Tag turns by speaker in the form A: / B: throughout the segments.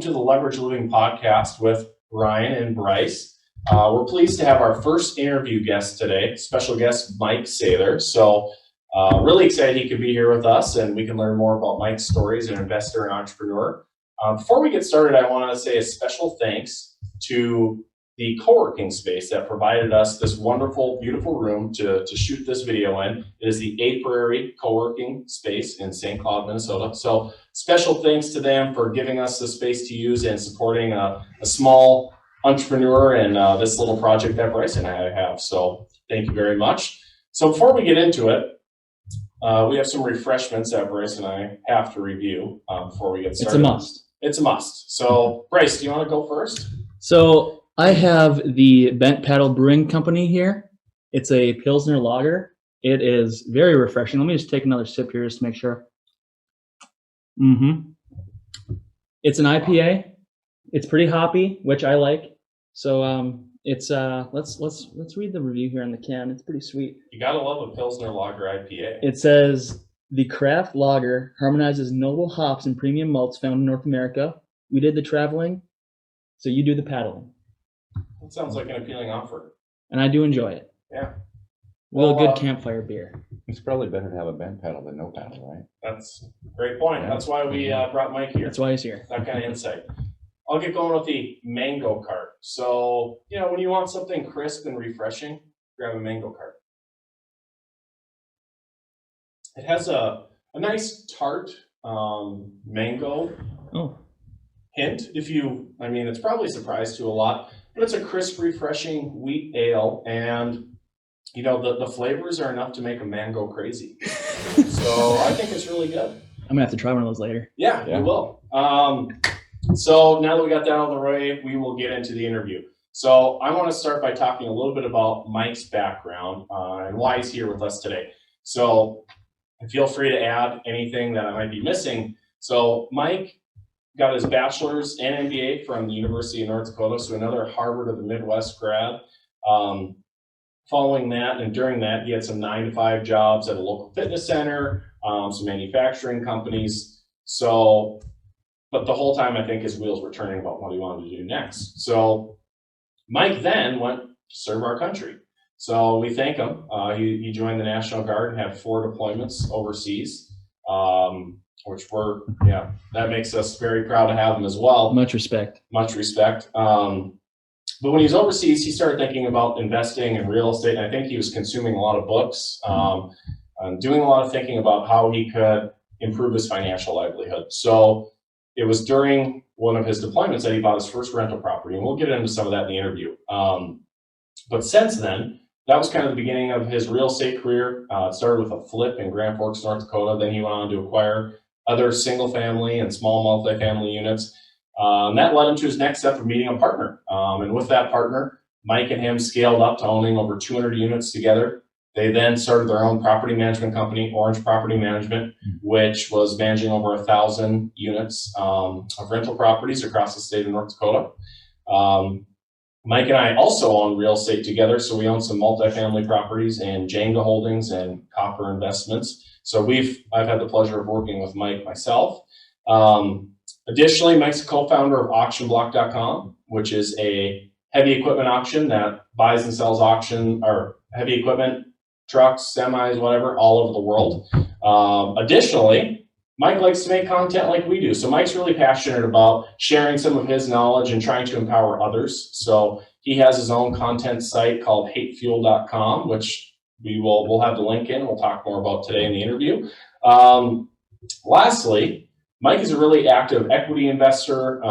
A: welcome to the Leverage Living podcast with Ryan and Bryce. We're pleased to have our first interview guest today, special guest Mike Sather. So really excited he could be here with us and we can learn more about Mike's story as an investor and entrepreneur. Before we get started, I want to say a special thanks to the co-working space that provided us this wonderful, beautiful room to shoot this video in. It is the A Prairie co-working space in St. Cloud, Minnesota. So special thanks to them for giving us the space to use and supporting a small entrepreneur and this little project that Bryce and I have. So thank you very much. So before we get into it, we have some refreshments that Bryce and I have to review before we get started.
B: It's a must.
A: It's a must. So Bryce, do you want to go first?
B: So I have the Bent Paddle Brewing Company here. It's a Pilsner lager. It is very refreshing. Let me just take another sip here just to make sure. It's an IPA. It's pretty hoppy, which I like. So it's let's read the review here on the can. It's pretty sweet.
A: You gotta love a Pilsner lager IPA.
B: It says the craft lager harmonizes noble hops and premium malts found in North America. We did the traveling, so you do the paddling.
A: That sounds like an appealing offer.
B: And I do enjoy it.
A: Yeah.
B: Well, good campfire beer.
C: It's probably better to have a bent paddle than no paddle, right?
A: That's a great point.
C: Yeah.
A: That's why we brought Mike here.
B: That's why he's here.
A: That kind of insight. I'll get going with the mango cart. So, when you want something crisp and refreshing, grab a mango cart. It has a nice tart mango hint. It's probably a surprise to a lot, but it's a crisp, refreshing wheat ale, and the flavors are enough to make a mango crazy. So I think it's really good.
B: I'm gonna have to try one of those later.
A: Yeah. You will. So now that we got that out of the way, we will get into the interview. So I want to start by talking a little bit about Mike's background and why he's here with us today. So feel free to add anything that I might be missing. So Mike got his bachelor's and MBA from the University of North Dakota, so another Harvard of the Midwest grad. Following that and during that, he had some 9-to-5 jobs at a local fitness center, some manufacturing companies. But the whole time, I think his wheels were turning about what he wanted to do next. So Mike then went to serve our country. So we thank him. He joined the National Guard and had 4 deployments overseas, that makes us very proud to have him as well.
B: Much respect.
A: Much respect. But when he was overseas, he started thinking about investing in real estate. And I think he was consuming a lot of books, and doing a lot of thinking about how he could improve his financial livelihood. So it was during one of his deployments that he bought his first rental property. And we'll get into some of that in the interview. But since then, that was kind of the beginning of his real estate career. It started with a flip in Grand Forks, North Dakota. Then he went on to acquire other single family and small multifamily units. That led him to his next step of meeting a partner. And with that partner, Mike and him scaled up to owning over 200 units together. They then started their own property management company, Orange Property Management, which was managing over 1,000 units of rental properties across the state of North Dakota. Mike and I also own real estate together, so we own some multifamily properties in Jenga Holdings and Copper Investments. So I've had the pleasure of working with Mike myself. Additionally, Mike's a co-founder of auctionblock.com, which is a heavy equipment auction that buys and sells heavy equipment, trucks, semis, whatever, all over the world. Additionally, Mike likes to make content like we do. So Mike's really passionate about sharing some of his knowledge and trying to empower others. So he has his own content site called hatefuel.com, which we'll have the link in. We'll talk more about today in the interview. Lastly, Mike is a really active equity investor.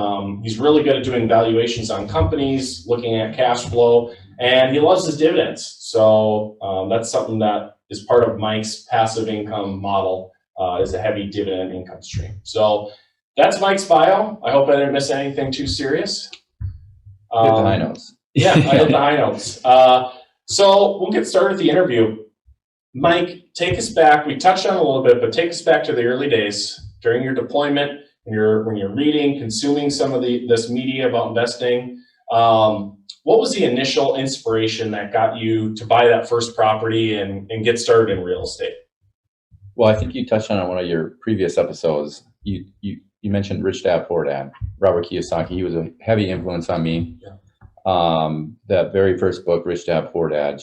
A: He's really good at doing valuations on companies, looking at cash flow, and he loves his dividends. So that's something that is part of Mike's passive income model, is a heavy dividend income stream. So that's Mike's bio. I hope I didn't miss anything too serious.
C: Hit the high notes.
A: Yeah, I hit the high notes. So we'll get started with the interview. Mike, take us back. We touched on it a little bit, but take us back to the early days during your deployment, when you're reading, consuming some of this media about investing. What was the initial inspiration that got you to buy that first property and get started in real estate?
C: Well, I think you touched on it in one of your previous episodes. You you mentioned Rich Dad, Poor Dad, Robert Kiyosaki. He was a heavy influence on me.
A: Yeah.
C: That very first book, Rich Dad, Poor Dad,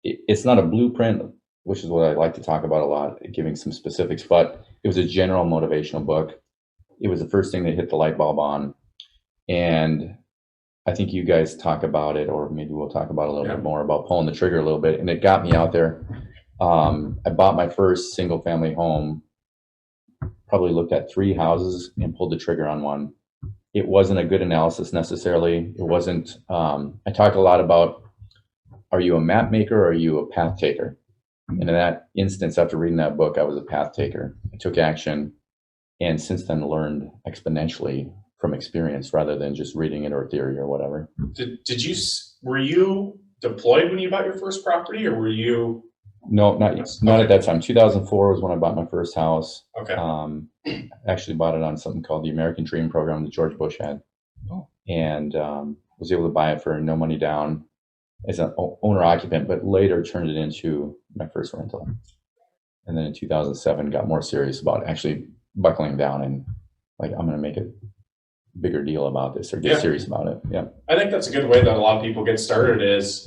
C: it's not a blueprint, which is what I like to talk about a lot, giving some specifics, but it was a general motivational book. It was the first thing that hit the light bulb on. And I think you guys talk about it, or maybe we'll talk about a little bit more about pulling the trigger a little bit. And it got me out there. I bought my first single family home, probably looked at 3 houses and pulled the trigger on one. It wasn't a good analysis necessarily. It wasn't, I talk a lot about, are you a map maker or are you a path taker? And in that instance, after reading that book, I was a path taker. I took action, and since then learned exponentially from experience rather than just reading it or theory or whatever.
A: Were you deployed when you bought your first property, or were you?
C: No, not at that time. 2004 was when I bought my first house.
A: Okay.
C: Actually bought it on something called the American Dream program that George Bush had.
A: Oh.
C: And was able to buy it for no money down as an owner occupant, but later turned it into my first rental. And then in 2007 got more serious about actually buckling down and like, I'm going to make a bigger deal about this, or get serious about it. Yeah.
A: I think that's a good way that a lot of people get started, is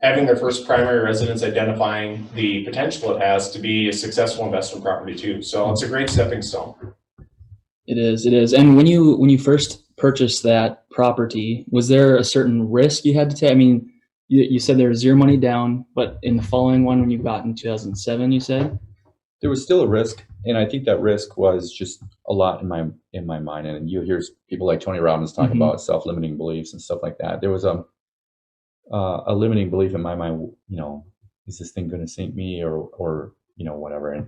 A: having their first primary residence, identifying the potential it has to be a successful investment property too. So it's a great stepping stone.
B: It is. And when you first purchased that property, was there a certain risk you had to take? I mean, you said there was 0 money down, but in the following one, when you got in 2007, you said?
C: There was still a risk, and I think that risk was just a lot in my mind. And you hear people like Tony Robbins talk about self-limiting beliefs and stuff like that. There was a limiting belief in my mind. Is this thing going to sink me, or whatever? And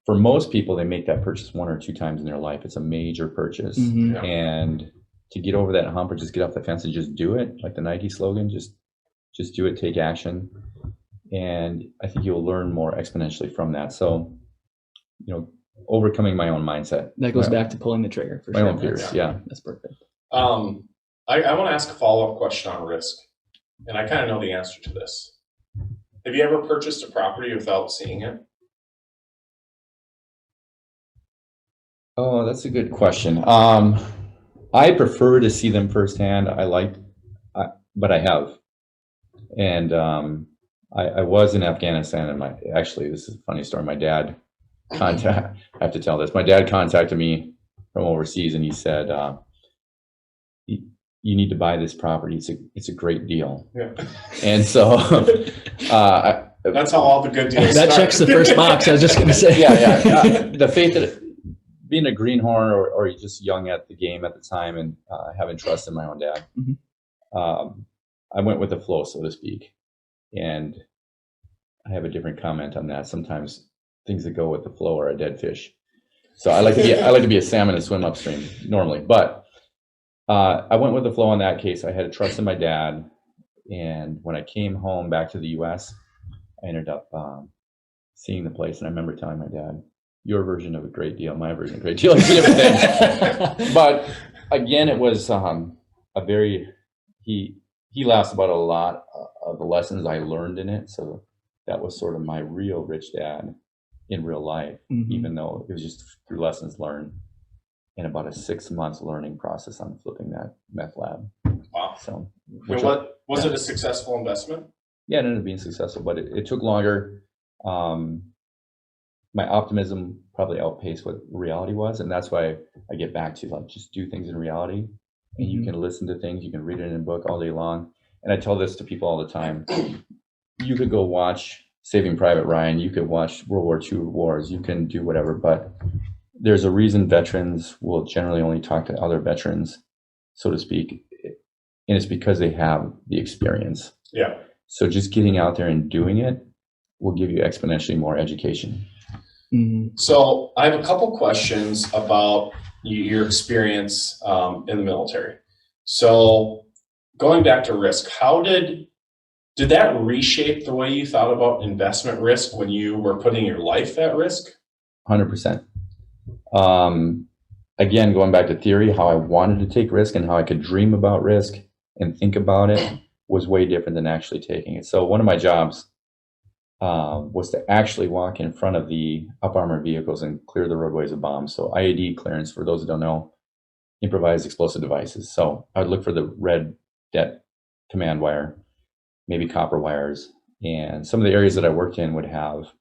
C: for most people, they make that purchase 1 or 2 times in their life. It's a major purchase, and to get over that hump or just get off the fence and just do it, like the Nike slogan, just do it, take action. And I think you'll learn more exponentially from that. So, overcoming my own mindset.
B: That goes back to pulling the trigger for
C: my
B: sure.
C: own fears. Yeah.
B: That's perfect.
A: I want to ask a follow-up question on risk, and I kind of know the answer to this. Have you ever purchased a property without seeing it?
C: Oh, that's a good question. I prefer to see them firsthand. But I have. And I was in Afghanistan, and actually, this is a funny story. My dad I have to tell this. My dad contacted me from overseas, and he said, you need to buy this property. It's a great deal.
A: Yeah.
C: And so
A: that's how all the good deals
B: that
A: start.
B: checks the first box. I was just going to say.
C: Yeah. The faith that being a greenhorn or just young at the game at the time, and having trust in my own dad, I went with the flow, so to speak. And I have a different comment on that. Sometimes things that go with the flow are a dead fish. So I like to be a salmon and swim upstream normally. But I went with the flow in that case. I had trust in my dad. And when I came home back to the US, I ended up seeing the place. And I remember telling my dad, your version of a great deal, my version of a great deal, like different things. But again, it was he laughs about a lot of the lessons I learned in it. So that was sort of my real rich dad in real life, even though it was just through lessons learned in about a 6 months learning process on flipping that meth lab.
A: Wow.
C: So
A: was it a successful investment?
C: Yeah, it ended up being successful, but it took longer. My optimism probably outpaced what reality was. And that's why I get back to just do things in reality. And you can listen to things, you can read it in a book all day long. And I tell this to people all the time. You could go watch Saving Private Ryan, you could watch World War II wars, you can do whatever, but there's a reason veterans will generally only talk to other veterans, so to speak. And it's because they have the experience.
A: Yeah.
C: So just getting out there and doing it will give you exponentially more education.
A: So I have a couple questions about your experience in the military. So going back to risk, how did that reshape the way you thought about investment risk when you were putting your life at risk?
C: 100%. Again, going back to theory, how I wanted to take risk and how I could dream about risk and think about it was way different than actually taking it. So one of my jobs, was to actually walk in front of the up-armored vehicles and clear the roadways of bombs. So IED clearance, for those who don't know, improvised explosive devices. So I would look for the red det command wire, maybe copper wires, and some of the areas that I worked in would have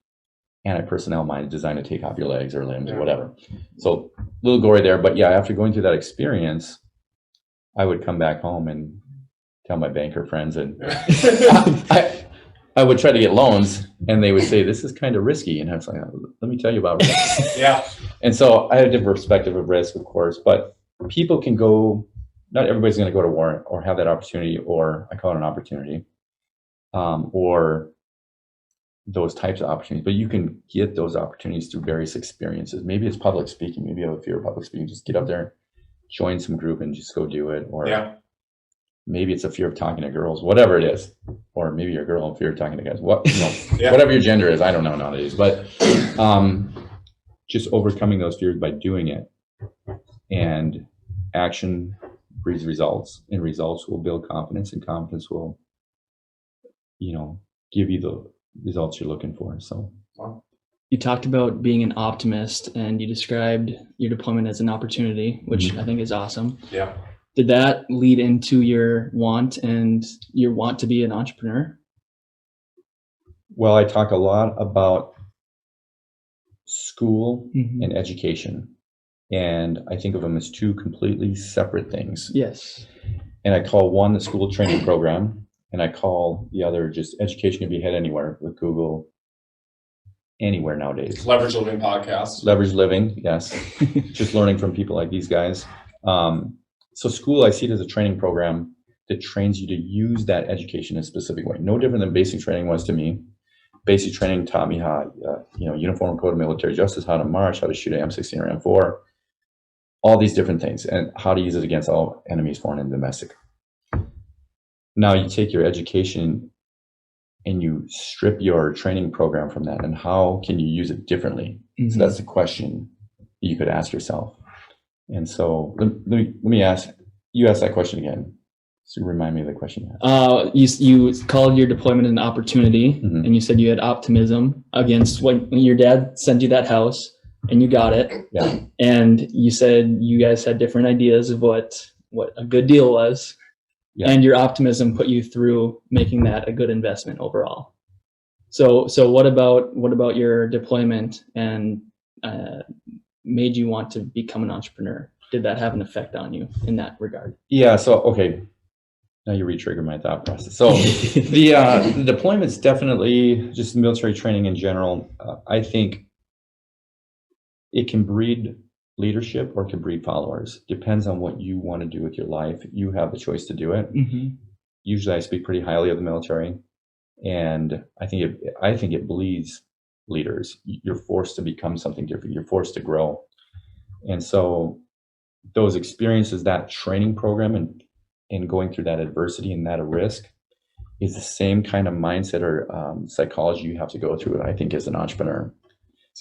C: anti-personnel mines designed to take off your legs or limbs or whatever. So a little gory there, but yeah, after going through that experience, I would come back home and tell my banker friends, and I would try to get loans, and they would say, this is kind of risky. And I was like, let me tell you about risk.
A: Yeah.
C: And so I had a different perspective of risk, of course, but people can go, not everybody's going to go to war or have that opportunity, or I call it an opportunity, or those types of opportunities, but you can get those opportunities through various experiences. Maybe it's public speaking. Maybe you have a fear of public speaking. Just get up there, join some group and just go do it. Or maybe it's a fear of talking to girls, whatever it is. Or maybe you're a girl and fear of talking to guys. Whatever your gender is, I don't know nowadays. But just overcoming those fears by doing it. And action breeds results, and results will build confidence, and confidence will, give you the results you're looking for. So
B: you talked about being an optimist, and you described your deployment as an opportunity, which I think is awesome.
A: Yeah.
B: Did that lead into your want to be an entrepreneur?
C: Well, I talk a lot about school and education, and I think of them as two completely separate things.
B: Yes.
C: And I call one the school training program, and I call the other just education can be had anywhere with Google, anywhere nowadays.
A: Leverage Living podcast.
C: Leverage Living, yes. Just learning from people like these guys. So school, I see it as a training program that trains you to use that education in a specific way. No different than basic training was to me. Basic training taught me how, uniform code of military justice, how to march, how to shoot an M16 or M4, all these different things, and how to use it against all enemies, foreign and domestic. Now you take your education and you strip your training program from that, and how can you use it differently? So that's the question you could ask yourself. And so let me ask, you ask that question again. So remind me of the question.
B: You called your deployment an opportunity, and you said you had optimism against when your dad sent you that house and you got it.
C: Yeah.
B: And you said you guys had different ideas of what a good deal was. Yeah. And your optimism put you through making that a good investment overall. So what about your deployment and made you want to become an entrepreneur? Did that have an effect on you in that regard?
C: Yeah. So, okay. Now you re-trigger my thought process. So the deployment's definitely just military training in general. I think it can breed leadership or it can breed followers. Depends on what you want to do with your life. You have the choice to do it. Usually I speak pretty highly of the military, and I think it bleeds leaders. You're forced to become something different. You're forced to grow. And so those experiences, that training program and going through that adversity and that risk is the same kind of mindset or psychology you have to go through, I think, as an entrepreneur.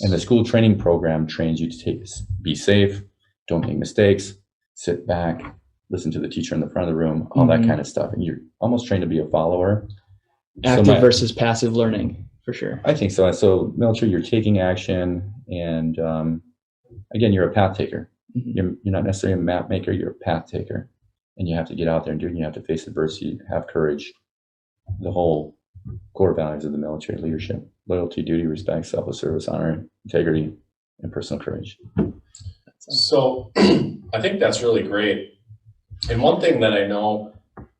C: And the school training program trains you to be safe, don't make mistakes, sit back, listen to the teacher in the front of the room, all that kind of stuff. And you're almost trained to be a follower.
B: Active versus passive learning, for sure.
C: I think so. So military, you're taking action, and again, you're a path taker. You're not necessarily a map maker, you're a path taker. And you have to get out there and do it, and you have to face adversity, have courage, the whole core values of the military leadership: loyalty, duty, respect, selfless service, honor, integrity, and personal courage.
A: So I think that's really great. And one thing that I know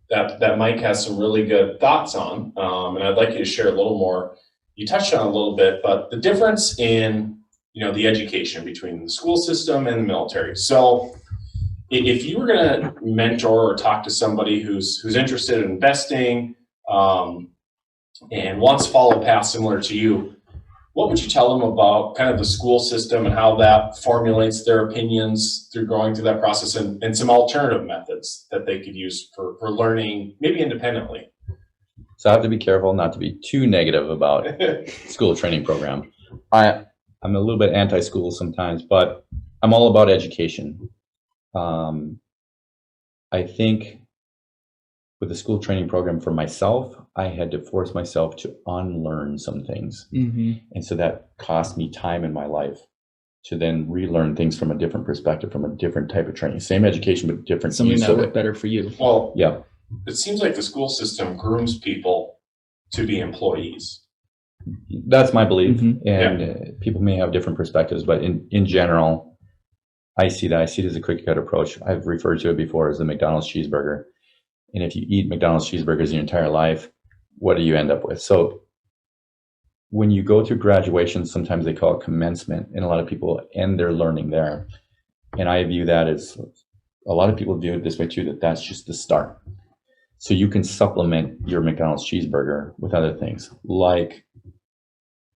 A: that Mike has some really good thoughts on, and I'd like you to share a little more. You touched on a little bit, but the difference in the education between the school system and the military. So if you were going to mentor or talk to somebody who's interested in investing and wants to follow a path similar to you, what would you tell them about kind of the school system and how that formulates their opinions through going through that process, and some alternative methods that they could use for learning, maybe independently?
C: So I have to be careful not to be too negative about school training program. I'm a little bit anti-school sometimes, but I'm all about education. I think with the school training program for myself, I had to force myself to unlearn some things. And so that cost me time in my life to then relearn things from a different perspective, from a different type of training. Same education, but different
B: Something
C: use
B: that
C: of
B: worked
C: it.
B: better for you.
A: Well,
C: Yeah.
A: it seems like the school system grooms people to be employees.
C: That's my belief.
B: Mhm.
C: And people may have different perspectives, but in general, I see that. I see it as a cookie cutter approach. I've referred to it before as the McDonald's cheeseburger. And if you eat McDonald's cheeseburgers your entire life, what do you end up with? So when you go through graduation, sometimes they call it commencement, and a lot of people end their learning there. And I view that as, a lot of people view it this way too, that that's just the start. So you can supplement your McDonald's cheeseburger with other things like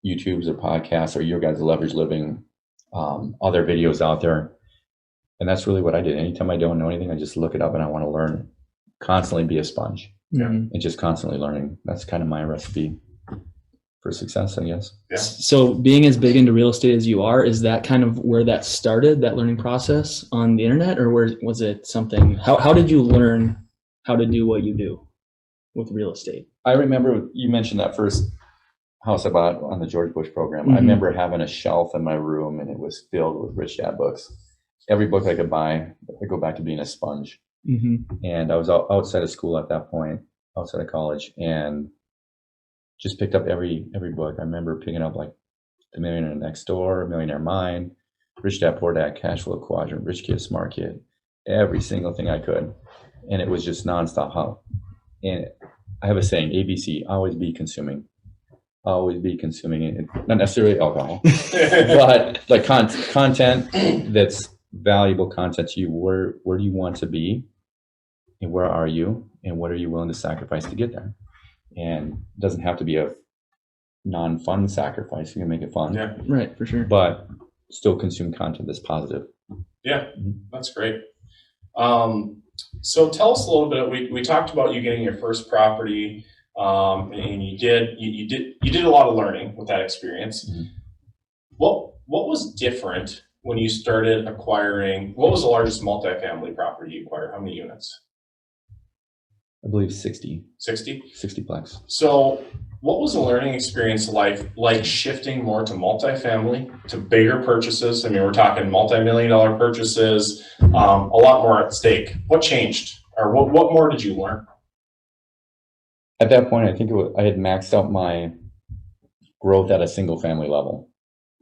C: YouTubes or podcasts or your guys' leverage living, other videos out there. And that's really what I did. Anytime I don't know anything, I just look it up and I want to learn. Constantly be a sponge and just constantly learning. That's kind of my recipe for success, I guess.
A: Yeah.
B: So being as big into real estate as you are, is that kind of where that started, that learning process on the internet, or where was it something, how did you learn how to do what you do with real estate?
C: I remember you mentioned that first house I bought on the George Bush program. I remember having a shelf in my room and it was filled with Rich Dad books. Every book I could buy, I go back to being a sponge. And I was outside of school at that point, outside of college, and just picked up every book. I remember picking up like The Millionaire Next Door, Millionaire Mind, Rich Dad Poor Dad, Cash Flow Quadrant, Rich Kid, Smart Kid, every single thing I could. And it was just nonstop. And I have a saying, ABC, always be consuming. Always be consuming it. Not necessarily alcohol, but like content that's valuable content to you. Where do you want to be? And where are you? And what are you willing to sacrifice to get there? And it doesn't have to be a non-fun sacrifice. You can make it fun.
A: Yeah.
B: Right, for sure.
C: But still consume content that's positive.
A: Yeah, that's great. So tell us a little bit. We talked about you getting your first property, and you did a lot of learning with that experience. What was different when you started acquiring? What was the largest multifamily property you acquired? How many units?
C: I believe 60 plex.
A: So what was the learning experience like shifting more to multifamily, to bigger purchases? I mean, we're talking multi-million-dollar purchases, a lot more at stake. What changed, or what more did you learn?
C: At that point, I think I had maxed out my growth at a single family level.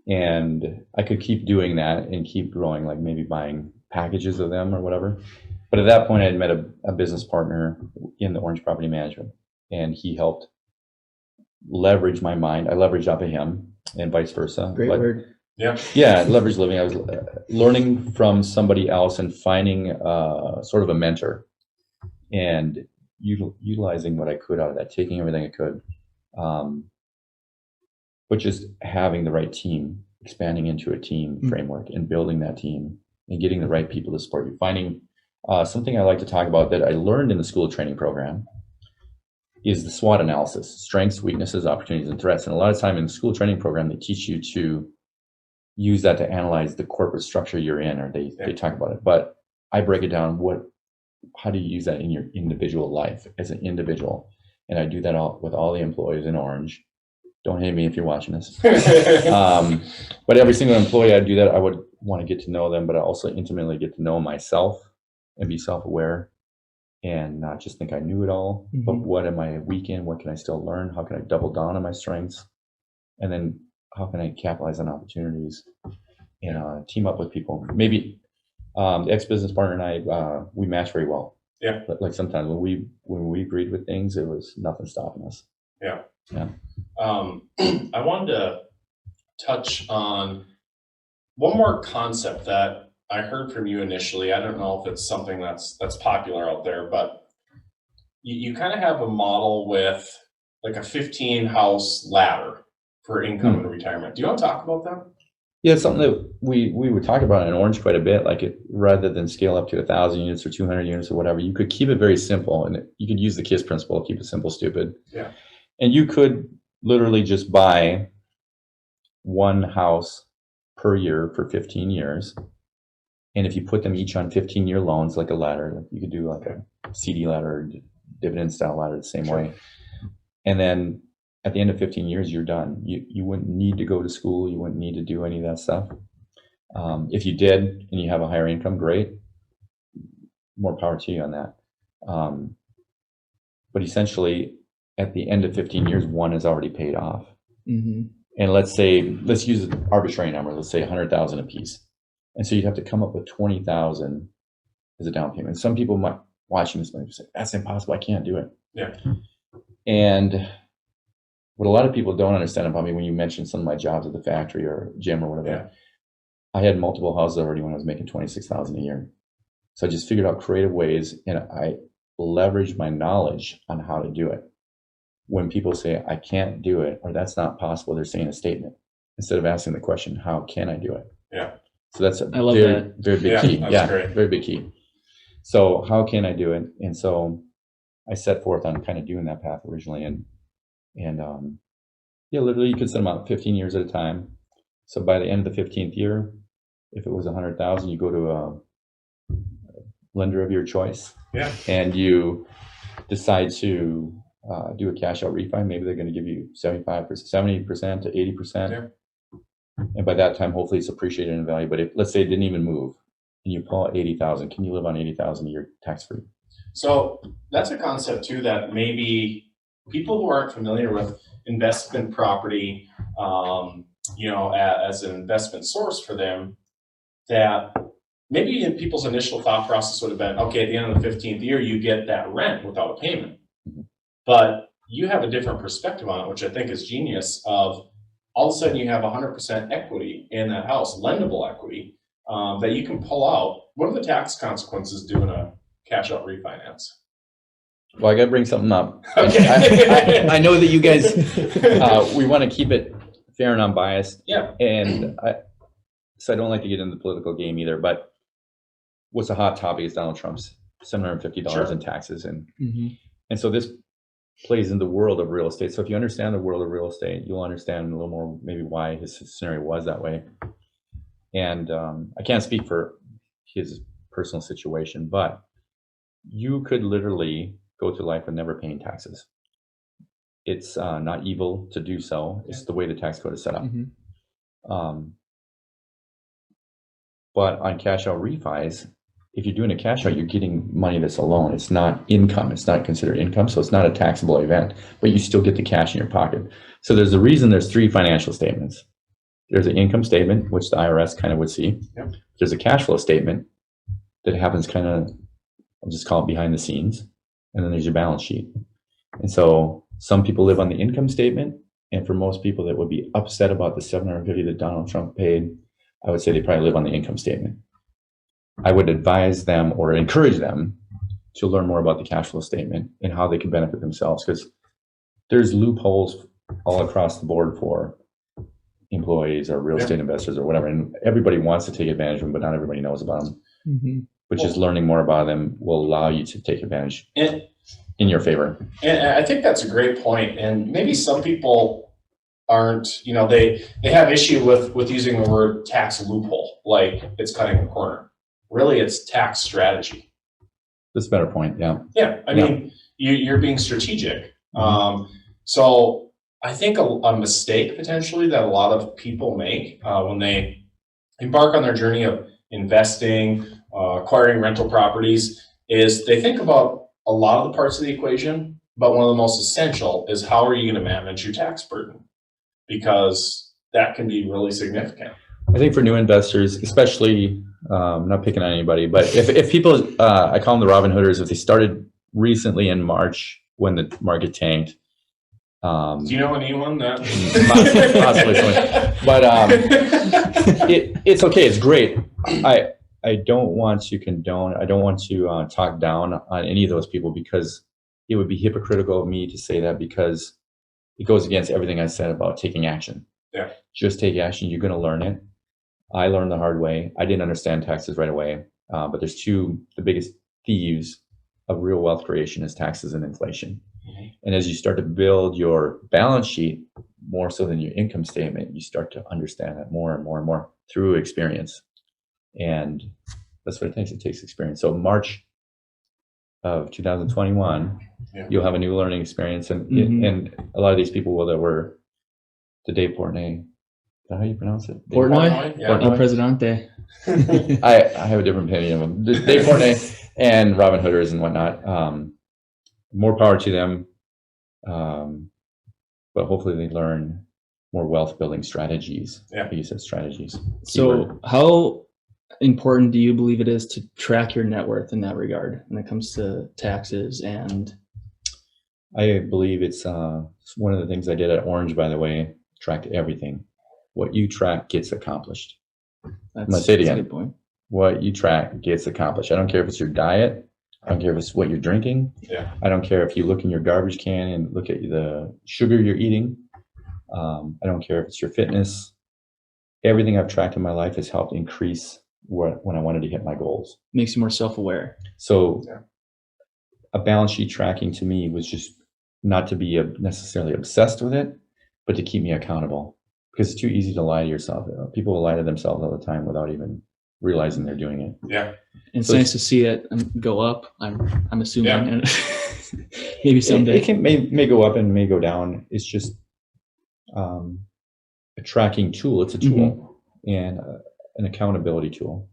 C: And I could keep doing that and keep growing, like maybe buying packages of them or whatever. But at that point, I had met a business partner in the Orange Property Management, and he helped leverage my mind. I leveraged off of him, and vice versa.
B: Great word.
C: Yeah, leverage living. I was learning from somebody else and finding sort of a mentor, and utilizing what I could out of that, taking everything I could, but just having the right team, expanding into a team framework and building that team and getting the right people to support you. Finding something I like to talk about that I learned in the school training program is the SWOT analysis: strengths, weaknesses, opportunities, and threats. And a lot of time in the school training program, they teach you to use that to analyze the corporate structure you're in, or they talk about it. But I break it down. How do you use that in your individual life as an individual? And I do that with all the employees in Orange. Don't hate me if you're watching this. But every single employee, I do that. I would want to get to know them, but I also intimately get to know myself and be self-aware and not just think I knew it all, but what am I weak in? What can I still learn? How can I double down on my strengths? And then how can I capitalize on opportunities and team up with people? Maybe the ex-business partner and I, we match very well. Yeah. But like sometimes when we agreed with things, it was nothing stopping us.
A: Yeah.
C: Yeah.
A: I wanted to touch on one more concept that I heard from you initially. I don't know if it's something that's popular out there, but you kind of have a model with like a 15 house ladder for income and retirement. Do you want to talk about that?
C: Yeah, it's something that we would talk about in Orange quite a bit. Like, rather than scale up to 1,000 units or 200 units or whatever, you could keep it very simple, and you could use the KISS principle: keep it simple, stupid.
A: Yeah.
C: And you could literally just buy one house per year for 15 years. And if you put them each on 15-year loans, like a ladder, like you could do like a CD ladder, dividend style ladder the same
A: Sure.
C: way. And then at the end of 15 years, you're done. You wouldn't need to go to school. You wouldn't need to do any of that stuff. If you did and you have a higher income, great. More power to you on that. But essentially, at the end of 15 years, one is already paid off.
B: Mm-hmm.
C: And let's use an arbitrary number. Let's say 100,000 a piece. And so you'd have to come up with 20,000 as a down payment. Some people might watching this might say, "That's impossible. I can't do it."
A: Yeah.
C: And what a lot of people don't understand about me, when you mention some of my jobs at the factory or gym or whatever,
A: Yeah.
C: I had multiple houses already when I was making 26,000 a year. So I just figured out creative ways, and I leveraged my knowledge on how to do it. When people say I can't do it or that's not possible, they're saying a statement instead of asking the question, how can I do it?
A: Yeah.
C: So that's a
B: I love
C: very,
B: that.
C: very big
A: Yeah,
C: key.
A: that's
C: Yeah,
A: great.
C: very big key. So how can I do it? And so I set forth on kind of doing that path originally, and yeah, literally you could set them out 15 years at a time. So by the end of the 15th year, if it was 100,000, you go to a lender of your choice.
A: Yeah.
C: And you decide to do a cash out refi. Maybe they're going to give you 75%, 70% to 80%.
A: Yeah.
C: And by that time, hopefully it's appreciated in value. But if, let's say it didn't even move and you pull out 80,000, can you live on 80,000 a year tax free?
A: So that's a concept too that maybe people who aren't familiar with investment property, as an investment source for them, that maybe in people's initial thought process would have been, okay, at the end of the 15th year, you get that rent without a payment. But you have a different perspective on it, which I think is genius. Of all of a sudden you have 100% equity in that house, lendable equity, that you can pull out. What are the tax consequences doing a cash out refinance?
C: Well, I got to bring something up.
A: Okay.
C: I know that you guys, we want to keep it fair and unbiased.
A: Yeah.
C: And so I don't like to get into the political game either, but what's a hot topic is Donald Trump's $750
A: Sure.
C: in taxes.
B: Mm-hmm.
C: And so this plays in the world of real estate. So if you understand the world of real estate, you'll understand a little more maybe why his scenario was that way. And I can't speak for his personal situation, but you could literally go through life with never paying taxes. It's not evil to do so. It's the way the tax code is set up.
B: Mm-hmm.
C: But on cash out refis, if you're doing a cash out, you're getting money that's a loan. It's not income. It's not considered income. So it's not a taxable event, but you still get the cash in your pocket. So there's a reason there's three financial statements. There's an income statement, which the IRS kind of would see.
A: Yep.
C: There's a cash flow statement that happens kind of, I'll just call it behind the scenes. And then there's your balance sheet. And so some people live on the income statement. And for most people that would be upset about the $750 that Donald Trump paid, I would say they probably live on the income statement. I would advise them or encourage them to learn more about the cash flow statement and how they can benefit themselves, because there's loopholes all across the board for employees or real estate investors or whatever. And everybody wants to take advantage of them, but not everybody knows about them.
B: Mm-hmm.
C: But just learning more about them will allow you to take advantage in your favor.
A: And I think that's a great point. And maybe some people aren't, they have issue with using the word tax loophole, like it's cutting a corner. Really, it's tax strategy.
C: That's a better point. Yeah.
A: Yeah. I mean, you're being strategic. So I think a mistake potentially that a lot of people make when they embark on their journey of investing, acquiring rental properties, is they think about a lot of the parts of the equation, but one of the most essential is how are you going to manage your tax burden? Because that can be really significant.
C: I think for new investors, especially, I'm not picking on anybody, but if people, I call them the Robin Hooders, if they started recently in March when the market tanked.
A: Do you know anyone that?
C: Possibly someone. But it's okay. It's great. I don't want to condone, I don't want to talk down on any of those people, because it would be hypocritical of me to say that, because it goes against everything I said about taking action.
A: Yeah.
C: Just take action. You're going to learn it. I learned the hard way. I didn't understand taxes right away. But there's the biggest thieves of real wealth creation is taxes and inflation. Mm-hmm. And as you start to build your balance sheet more so than your income statement, you start to understand that more and more and more through experience. And that's what it takes. It takes experience. So March of 2021,
A: Yeah.
C: you'll have a new learning experience. And
B: Mhm.
C: and a lot of these people that were the Dave Portnoy. Is that how you pronounce it?
B: Portnoy?
A: Yeah.
B: El Presidente.
C: I have a different opinion of them. Dave Portnoy and Robin Hooders and whatnot. More power to them. But hopefully they learn more wealth building strategies.
A: Yeah.
C: You said strategies.
B: So how important do you believe it is to track your net worth in that regard when it comes to taxes? And
C: I believe it's one of the things I did at Orange, by the way, tracked everything. What you track gets accomplished.
B: that's,
C: I'm gonna say it
B: that's a
C: again.
B: good point.
C: What you track gets accomplished. I don't care if it's your diet. I don't care if it's what you're drinking.
A: Yeah.
C: I don't care if you look in your garbage can and look at the sugar you're eating. I don't care if it's your fitness. Everything I've tracked in my life has helped increase when I wanted to hit my goals.
B: Makes you more self-aware.
C: So
A: Yeah.
C: a balance sheet tracking to me was just not to be necessarily obsessed with it, but to keep me accountable, because it's too easy to lie to yourself. People will lie to themselves all the time without even realizing they're doing it.
A: Yeah.
B: It's
C: So
B: nice to see it go up. I'm assuming.
A: Yeah.
B: And maybe someday.
C: It may go up and may go down. It's just a tracking tool. It's a tool and an accountability tool.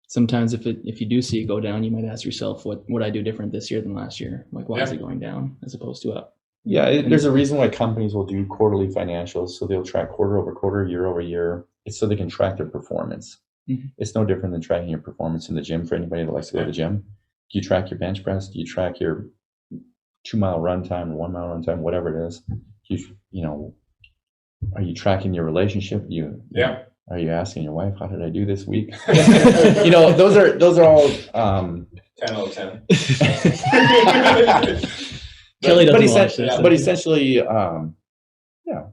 B: Sometimes if you do see it go down, you might ask yourself, what would I do different this year than last year? Like, why is it going down as opposed to up?
C: Yeah, there's a reason why companies will do quarterly financials. So they'll track quarter over quarter, year over year. It's so they can track their performance.
B: Mhm.
C: It's no different than tracking your performance in the gym for anybody that likes to go to the gym. Do you track your bench press? Do you track your 2-mile run time or 1-mile run time, whatever it is? Are you tracking your relationship? Are you asking your wife, how did I do this week? Those are all
A: 10 out of 10.
B: Kelly doesn't watch
C: essentially,
B: this.
C: but essentially,
A: Yeah.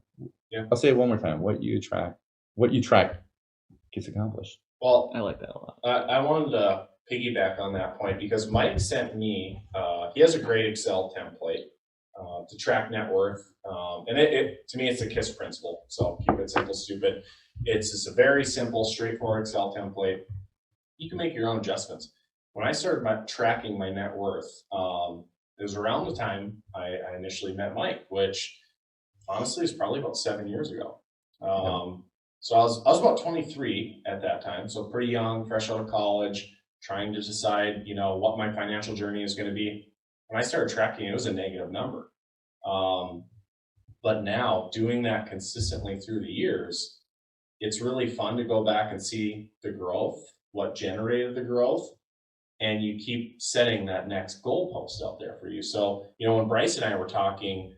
C: I'll say it one more time. What you track gets accomplished.
A: Well,
B: I like that a lot.
A: I wanted to piggyback on that point because Mike sent me, he has a great Excel template to track net worth. And it to me, it's a KISS principle. So keep it simple, stupid. It's just a very simple, straightforward Excel template. You can make your own adjustments. When I started tracking my net worth, it was around the time I initially met Mike, which honestly is probably about 7 years ago. So I was about 23 at that time, so pretty young, fresh out of college, trying to decide, what my financial journey is going to be. When I started tracking, it was a negative number. But now doing that consistently through the years, it's really fun to go back and see the growth, what generated the growth, and you keep setting that next goalpost out there for you. So, when Bryce and I were talking,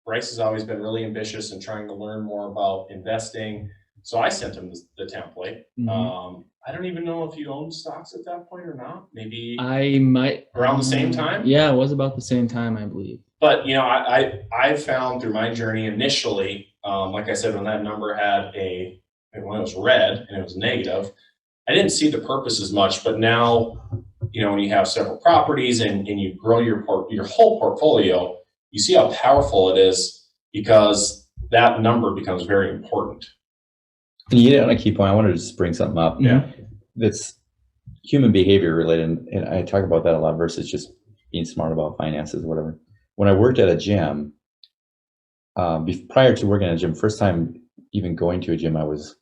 A: Bryce has always been really ambitious and trying to learn more about investing. So I sent him the template.
B: Mhm.
A: I don't even know if you owned stocks at that point or not. Maybe
B: I might
A: around the same time.
B: Yeah, it was about the same time, I believe.
A: But I found through my journey initially, like I said, when that number when it was red and it was negative, I didn't see the purpose as much. But now, when you have several properties and you grow your whole portfolio, you see how powerful it is because that number becomes very important.
C: And you hit on a key point. I wanted to just bring something up.
A: Yeah.
C: That's human behavior related, and I talk about that a lot versus just being smart about finances or whatever. When I worked at a gym, prior to working at a gym, first time even going to a gym, I was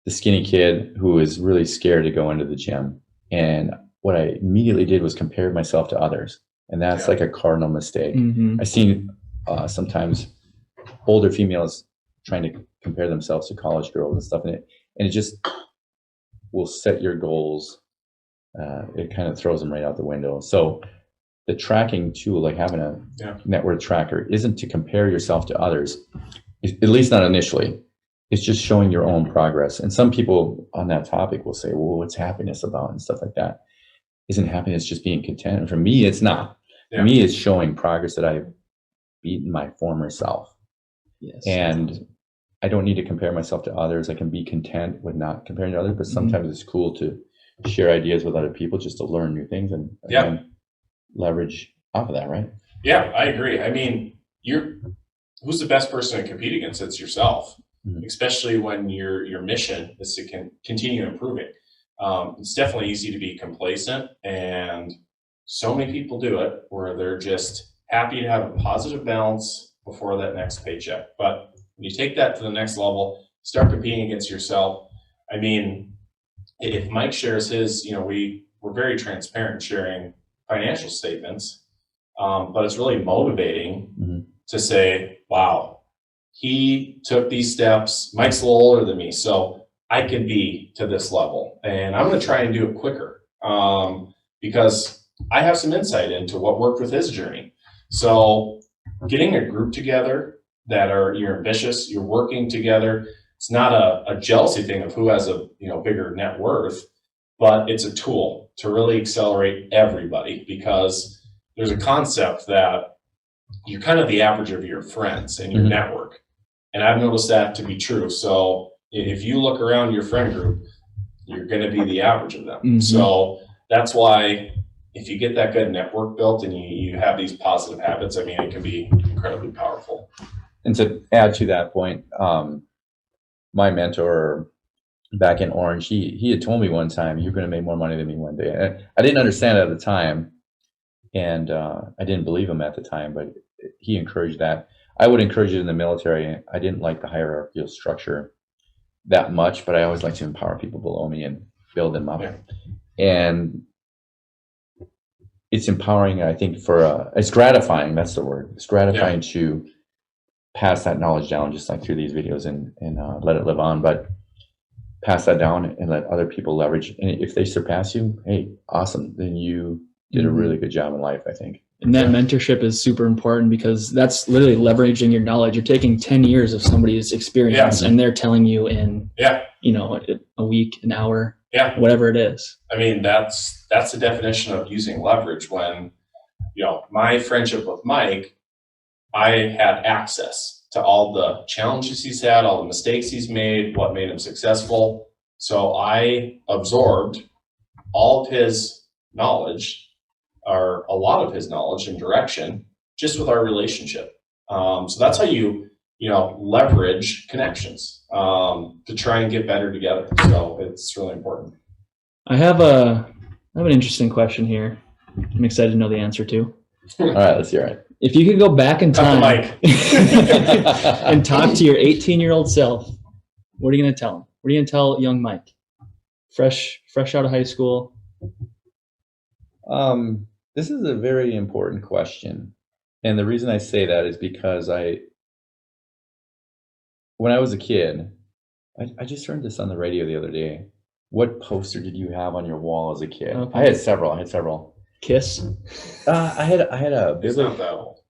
C: the skinny kid who was really scared to go into the gym. And what I immediately did was compare myself to others. And that's like a cardinal mistake.
B: Mhm.
C: I've seen sometimes older females trying to compare themselves to college girls and stuff, and it just will set your goals. It kind of throws them right out the window. So the tracking tool, like having a net worth tracker, isn't to compare yourself to others, at least not initially. It's just showing your own progress. And some people on that topic will say, well, what's happiness about and stuff like that? Isn't happiness just being content? And for me, it's not.
A: Yeah.
C: For me, it's showing progress that I've beaten my former self.
B: Yes.
C: And I don't need to compare myself to others. I can be content with not comparing to others, but sometimes it's cool to share ideas with other people just to learn new things and leverage off of that, right?
A: Yeah, I agree. I mean, who's the best person to compete against? It's yourself, especially when your mission is to continue improving. It's definitely easy to be complacent and so many people do it where they're just happy to have a positive balance before that next paycheck. But when you take that to the next level, start competing against yourself. I mean, if Mike shares his, we're very transparent sharing financial statements, but it's really motivating to say, wow, he took these steps. Mike's a little older than me, so I can be to this level, and I'm going to try and do it quicker because I have some insight into what worked with his journey. So getting a group together you're ambitious, you're working together. It's not a jealousy thing of who has a bigger net worth, but it's a tool to really accelerate everybody, because there's a concept that you're kind of the average of your friends and your network. And I've noticed that to be true. So if you look around your friend group, you're going to be the average of them. So that's why if you get that good network built and you have these positive habits, I mean, it can be incredibly powerful.
C: And to add to that point, my mentor back in Orange, he had told me one time, you're going to make more money than me one day. And I didn't understand it at the time, and I didn't believe him at the time, but he encouraged that. I would encourage it in the military. I didn't like the hierarchical structure that much, but I always like to empower people below me and build them up. Yeah. And it's empowering, I think, it's gratifying, that's the word. It's gratifying to pass that knowledge down, just like through these videos, and let it live on, but pass that down and let other people leverage. And if they surpass you, hey, awesome. Then you did a really good job in life, I think.
B: And that mentorship is super important, because that's literally leveraging your knowledge. You're taking 10 years of somebody's experience and they're telling you in, a week, an hour, whatever it is.
A: I mean, that's the definition of using leverage. When, my friendship with Mike, I had access to all the challenges he's had, all the mistakes he's made, what made him successful. So I absorbed all of his knowledge, or a lot of his knowledge and direction, just with our relationship. So that's how you leverage connections to try and get better together. So it's really important.
B: I have an interesting question here. I'm excited to know the answer to.
C: All right, let's hear it.
B: If you could go back in time and talk to your 18-year-old self, what are you going to tell him? What are you going to tell young Mike, fresh out of high school?
C: This is a very important question. And the reason I say that is because when I was a kid, I just heard this on the radio the other day. What poster did you have on your wall as a kid? Okay. I had several.
B: Kiss?
C: I had a biblical.
A: It's not that old.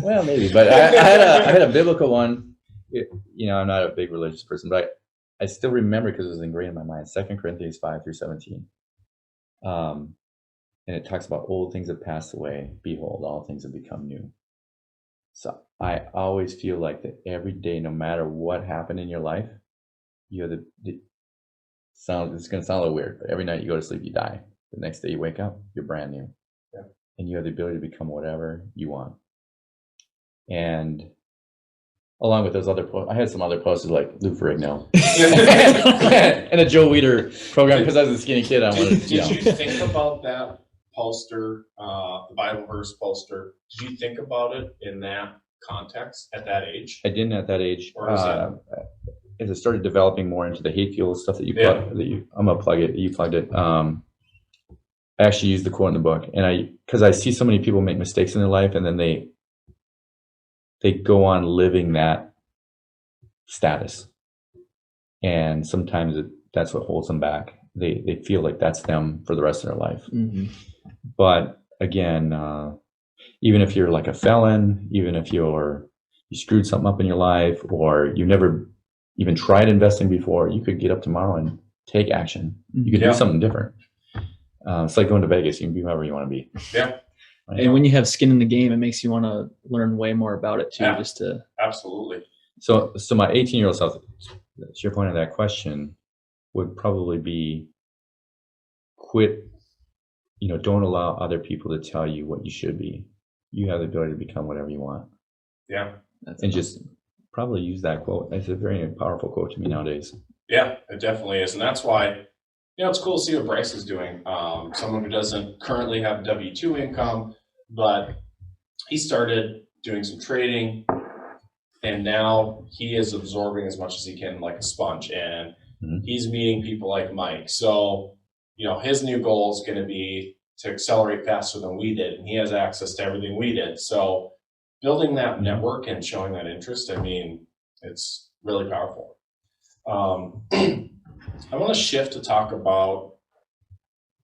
C: Well, maybe, but I had a biblical one. I'm not a big religious person, but I still remember, because it was ingrained in my mind. 2 Corinthians 5-17. And it talks about old things have passed away. Behold, all things have become new. So I always feel like that every day, no matter what happened in your life, you have it's going to sound a little weird, but every night you go to sleep, you die. The next day you wake up, you're brand new. Yeah. And you have the ability to become whatever you want. And along with those other I had some other posters like Lou Ferrigno and a Joe Weider program, because I was a skinny kid.
A: Did you think about that poster, the Bible verse poster? Did you think about it in that context at that age?
C: I didn't at that age. As I started developing more into the hate fuel stuff that I'm gonna plug it. You plugged it. I actually used the quote in the book, and because I see so many people make mistakes in their life, and then they go on living that status, and sometimes that's what holds them back. They feel like that's them for the rest of their life. Mm-hmm. But again, even if you're like a felon, even if you screwed something up in your life, or you never even tried investing before, you could get up tomorrow and take action. You could do something different. It's like going to Vegas. You can be whoever you want to be.
A: Yeah.
B: Right? And when you have skin in the game, it makes you want to learn way more about it too.
A: Yeah,
B: just to
A: absolutely.
C: So my 18-year-old self, to your point on that question, would probably be quit. Don't allow other people to tell you what you should be. You have the ability to become whatever you want.
A: Yeah.
C: And just probably use that quote. It's a very powerful quote to me nowadays.
A: Yeah, it definitely is. And that's why You know, it's cool to see what Bryce is doing. Someone who doesn't currently have W-2 income, but he started doing some trading, and now he is absorbing as much as he can like a sponge, and he's meeting people like Mike. So, you know, his new goal is going to be to accelerate faster than we did, and he has access to everything we did. So building that network and showing that interest, I mean, it's really powerful. I want to shift to talk about,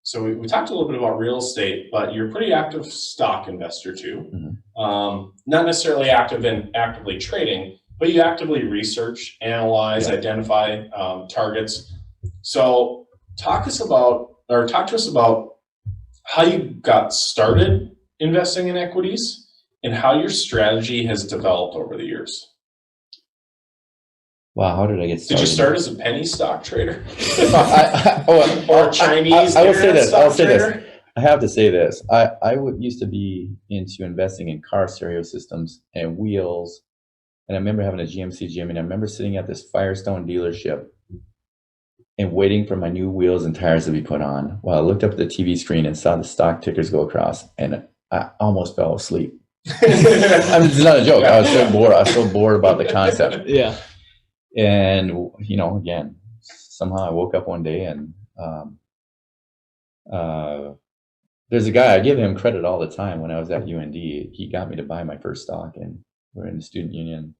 A: so we talked a little bit about real estate, but you're a pretty active stock investor too. Not necessarily active in actively trading, but you actively research, analyze, identify targets. So talk to us about how you got started investing in equities and how your strategy has developed over the years.
C: Wow, how did I get started?
A: Did you start as a penny stock trader?
C: Or
A: Chinese
C: I will say this.
A: stock
C: I'll say
A: trader?
C: this. I have to say this. I used to be into investing in car stereo systems and wheels. And I remember having a GMC Jimmy, and I remember sitting at this Firestone dealership and waiting for my new wheels and tires to be put on while I looked up at the TV screen and saw the stock tickers go across, and I almost fell asleep. I mean, it's not a joke. I was so bored. I was so bored about the concept.
B: Yeah.
C: And, you know, again, somehow I woke up one day and there's a guy, I give him credit all the time. When I was at UND, he got me to buy my first stock, and we're in the student union.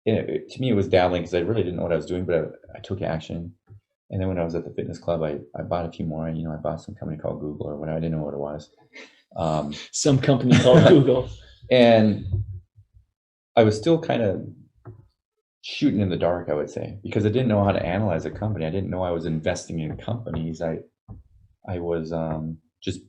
C: And to me, it was dabbling because I really didn't know what I was doing, but I took action. And then when I was at the fitness club, I bought a few more. You know, I bought some company called Google or whatever. I didn't know what it was.
B: Some company called Google.
C: And I was still kind of shooting in the dark, I would say, because I didn't know how to analyze a company. I didn't know I was investing in companies. I was just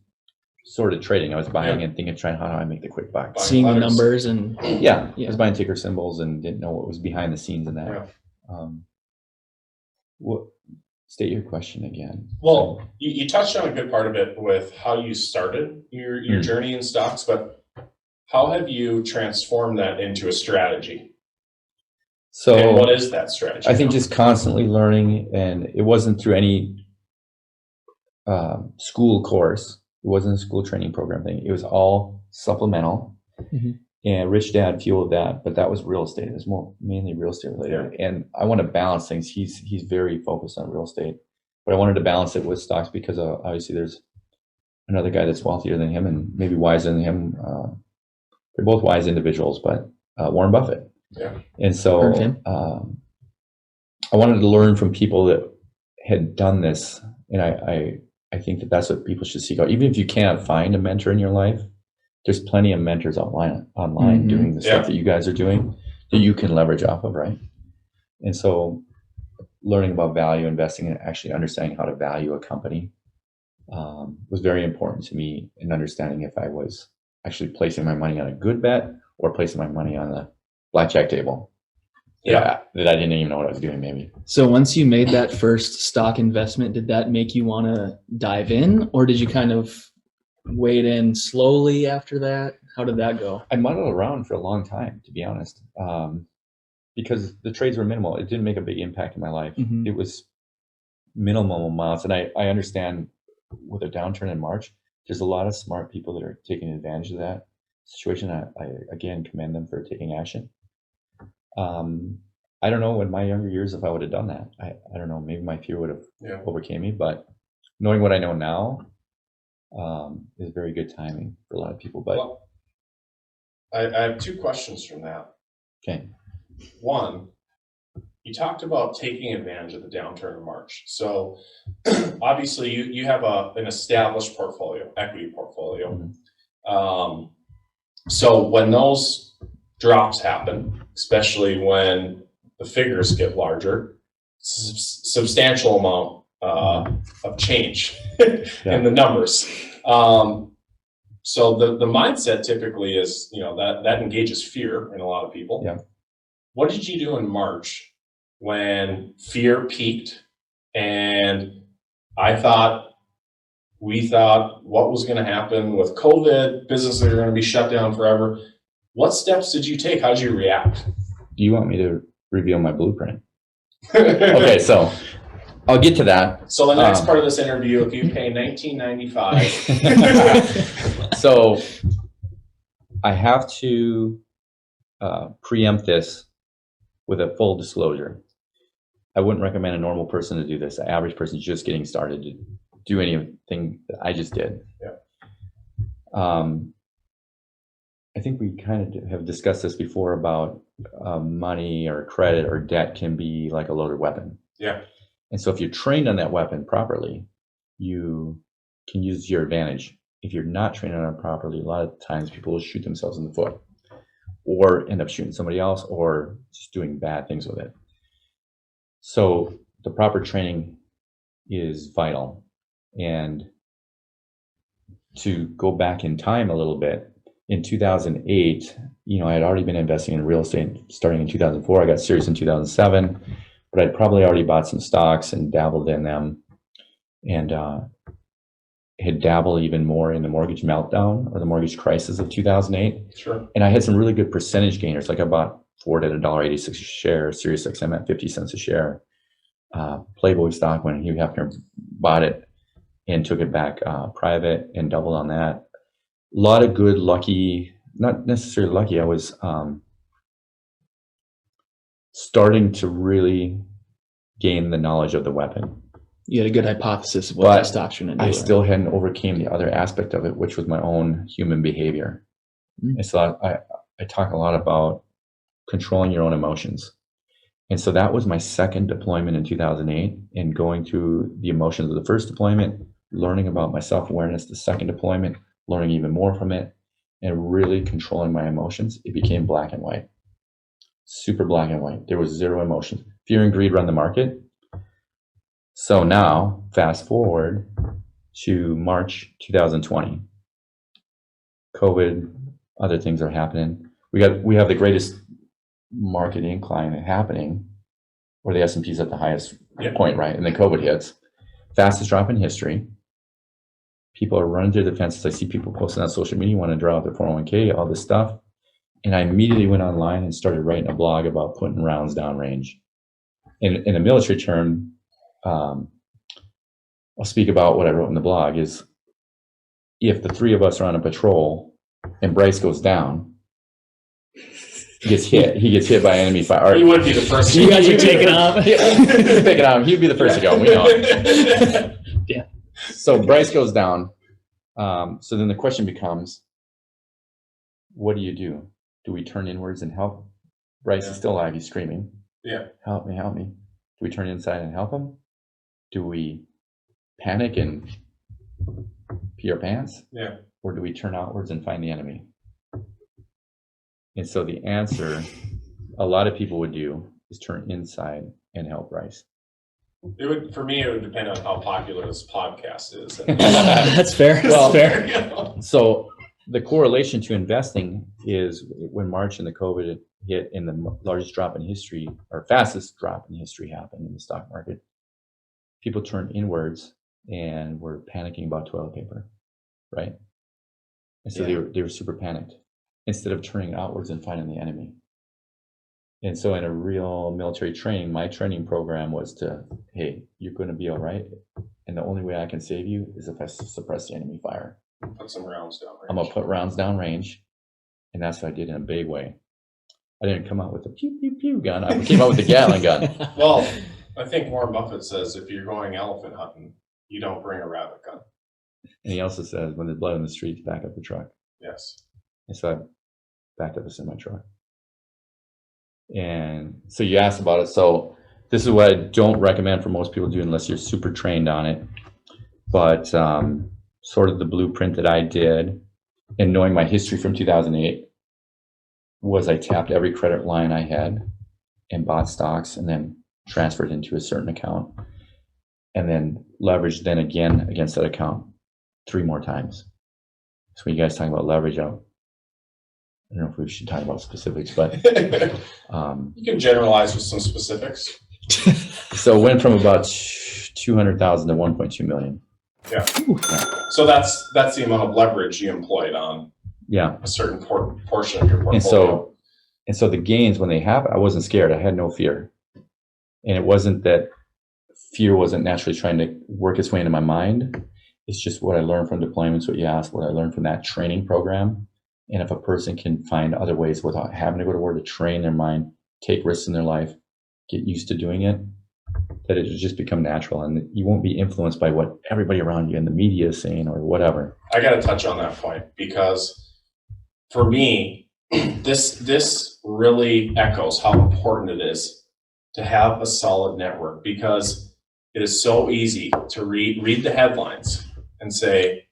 C: sort of trading. I was buying and thinking, trying how do I make the quick buck.
B: Seeing the numbers and
C: I was buying ticker symbols and didn't know what was behind the scenes in that. What? State your question again.
A: Well, you touched on a good part of it with how you started your journey in stocks, but how have you transformed that into a strategy?
C: So,
A: and what is that strategy?
C: I think just constantly learning, and it wasn't through any school course. It wasn't a school training program thing. It was all supplemental. And Rich Dad fueled that, but that was real estate. It was mainly real estate related. And I want to balance things. He's very focused on real estate, but I wanted to balance it with stocks because obviously there's another guy that's wealthier than him and maybe wiser than him. They're both wise individuals, but Warren Buffett. And so I wanted to learn from people that had done this. And I think that's what people should seek out. Even if you can't find a mentor in your life, there's plenty of mentors online doing the stuff that you guys are doing that you can leverage off of, right? And so learning about value investing and actually understanding how to value a company was very important to me in understanding if I was actually placing my money on a good bet or placing my money on the blackjack table. That I didn't even know what I was doing, maybe.
B: So once you made that first stock investment, did that make you want to dive in, or did you kind of wade in slowly after that? How did that go?
C: I muddled around for a long time, to be honest, because the trades were minimal. It didn't make a big impact in my life. It was minimal amounts. And I understand with a downturn in March, there's a lot of smart people that are taking advantage of that situation. I again commend them for taking action. I don't know in my younger years if I would have done that. I don't know, maybe my fear would have overcame me, but knowing what I know now is very good timing for a lot of people. But
A: well, I have two questions from that.
C: Okay.
A: One, you talked about taking advantage of the downturn in March. So obviously you have an established portfolio, equity portfolio. So when those drops happen, especially when the figures get larger, substantial amount of change in the numbers. So the mindset typically is, you know, that engages fear in a lot of people. What did you do in March when fear peaked and we thought what was going to happen with COVID, businesses are going to be shut down forever. What steps did you take? How did you react?
C: Do you want me to reveal my blueprint? Okay, so I'll get to that.
A: So the next part of this interview, if you pay $19.95.
C: So I have to preempt this with a full disclosure. I wouldn't recommend a normal person to do this. An average person just getting started to do anything that I just did.
A: Yeah.
C: I think we kind of have discussed this before about money or credit or debt can be like a loaded weapon.
A: Yeah.
C: And so if you're trained on that weapon properly, you can use it to your advantage. If you're not trained on it properly, a lot of times people will shoot themselves in the foot or end up shooting somebody else or just doing bad things with it. So the proper training is vital. And to go back in time a little bit, in 2008, I had already been investing in real estate starting in 2004. I got serious in 2007, but I'd probably already bought some stocks and dabbled in them, and had dabbled even more in the mortgage meltdown or the mortgage crisis of 2008.
A: Sure.
C: And I had some really good percentage gainers. Like I bought Ford at $1.86 a share, Sirius XM at 50 cents a share. Playboy stock when Hugh Hefner bought it and took it back private and doubled on that. A lot of good, lucky, not necessarily lucky. I was starting to really gain the knowledge of the weapon.
B: You had a good hypothesis of what that stock's going to do.
C: I still hadn't overcame the other aspect of it, which was my own human behavior. Mm-hmm. And so I talk a lot about controlling your own emotions. And so that was my second deployment in 2008, and going through the emotions of the first deployment, learning about my self-awareness, the second deployment, learning even more from it, and really controlling my emotions. It became black and white, super black and white. There was zero emotion. Fear and greed run the market. So now, fast forward to March 2020. COVID, other things are happening. We have the greatest market incline happening, where the S&P is at the highest point, right? And then COVID hits. Fastest drop in history. People are running through the fences. I see people posting on social media, want to draw out their 401k, all this stuff. And I immediately went online and started writing a blog about putting rounds down range. In a military term, I'll speak about what I wrote in the blog is, if the three of us are on a patrol and Bryce goes down, he gets hit by enemy fire.
A: He would be the first.
B: You guys are taking off.
C: Taking off. He'd be the first to go. We know it.
B: Yeah.
C: So Bryce goes down. So then the question becomes, what do? Do we turn inwards and help? Bryce is still alive. He's screaming.
A: Yeah.
C: Help me, help me. Do we turn inside and help him? Do we panic and pee our pants?
A: Yeah.
C: Or do we turn outwards and find the enemy? And so the answer a lot of people would do is turn inside and help Bryce.
A: For me, it would depend on how popular this podcast is.
B: That's fair.
C: Well,
B: That's fair.
C: So the correlation to investing is when March and the COVID hit and the largest drop in history, or fastest drop in history, happened in the stock market. People turned inwards and were panicking about toilet paper, right? And so they were super panicked instead of turning outwards and finding the enemy. And so in a real military training, my training program was to, hey, you're going to be all right. And the only way I can save you is if I suppress the enemy fire.
A: Put some rounds down range.
C: I'm going to put rounds down range. And that's what I did in a big way. I didn't come out with the pew, pew, pew gun. I came out with the Gatling gun.
A: Well, I think Warren Buffett says if you're going elephant hunting, you don't bring a rabbit gun.
C: And he also says, when there's blood in the streets, back up the truck.
A: Yes.
C: And so I backed up a semi-truck. And so you asked about it. So this is what I don't recommend for most people to do unless you're super trained on it. But sort of the blueprint that I did, and knowing my history from 2008, was I tapped every credit line I had and bought stocks and then transferred into a certain account, and then leveraged then again against that account 3 more times. So when you guys talk about leverage, I don't know if we should talk about specifics, but
A: you can generalize with some specifics.
C: So it went from about 200,000 to 1.2 million.
A: Yeah. So that's the amount of leverage you employed on a certain portion of your portfolio.
C: And so the gains, when they happened, I wasn't scared. I had no fear. And it wasn't that fear wasn't naturally trying to work its way into my mind. It's just what I learned from deployments, what you asked, what I learned from that training program. And if a person can find other ways without having to go to work to train their mind, take risks in their life, get used to doing it, that it will just become natural, and you won't be influenced by what everybody around you in the media is saying or whatever.
A: I got to touch on that point, because for me, this really echoes how important it is to have a solid network, because it is so easy to read the headlines and say,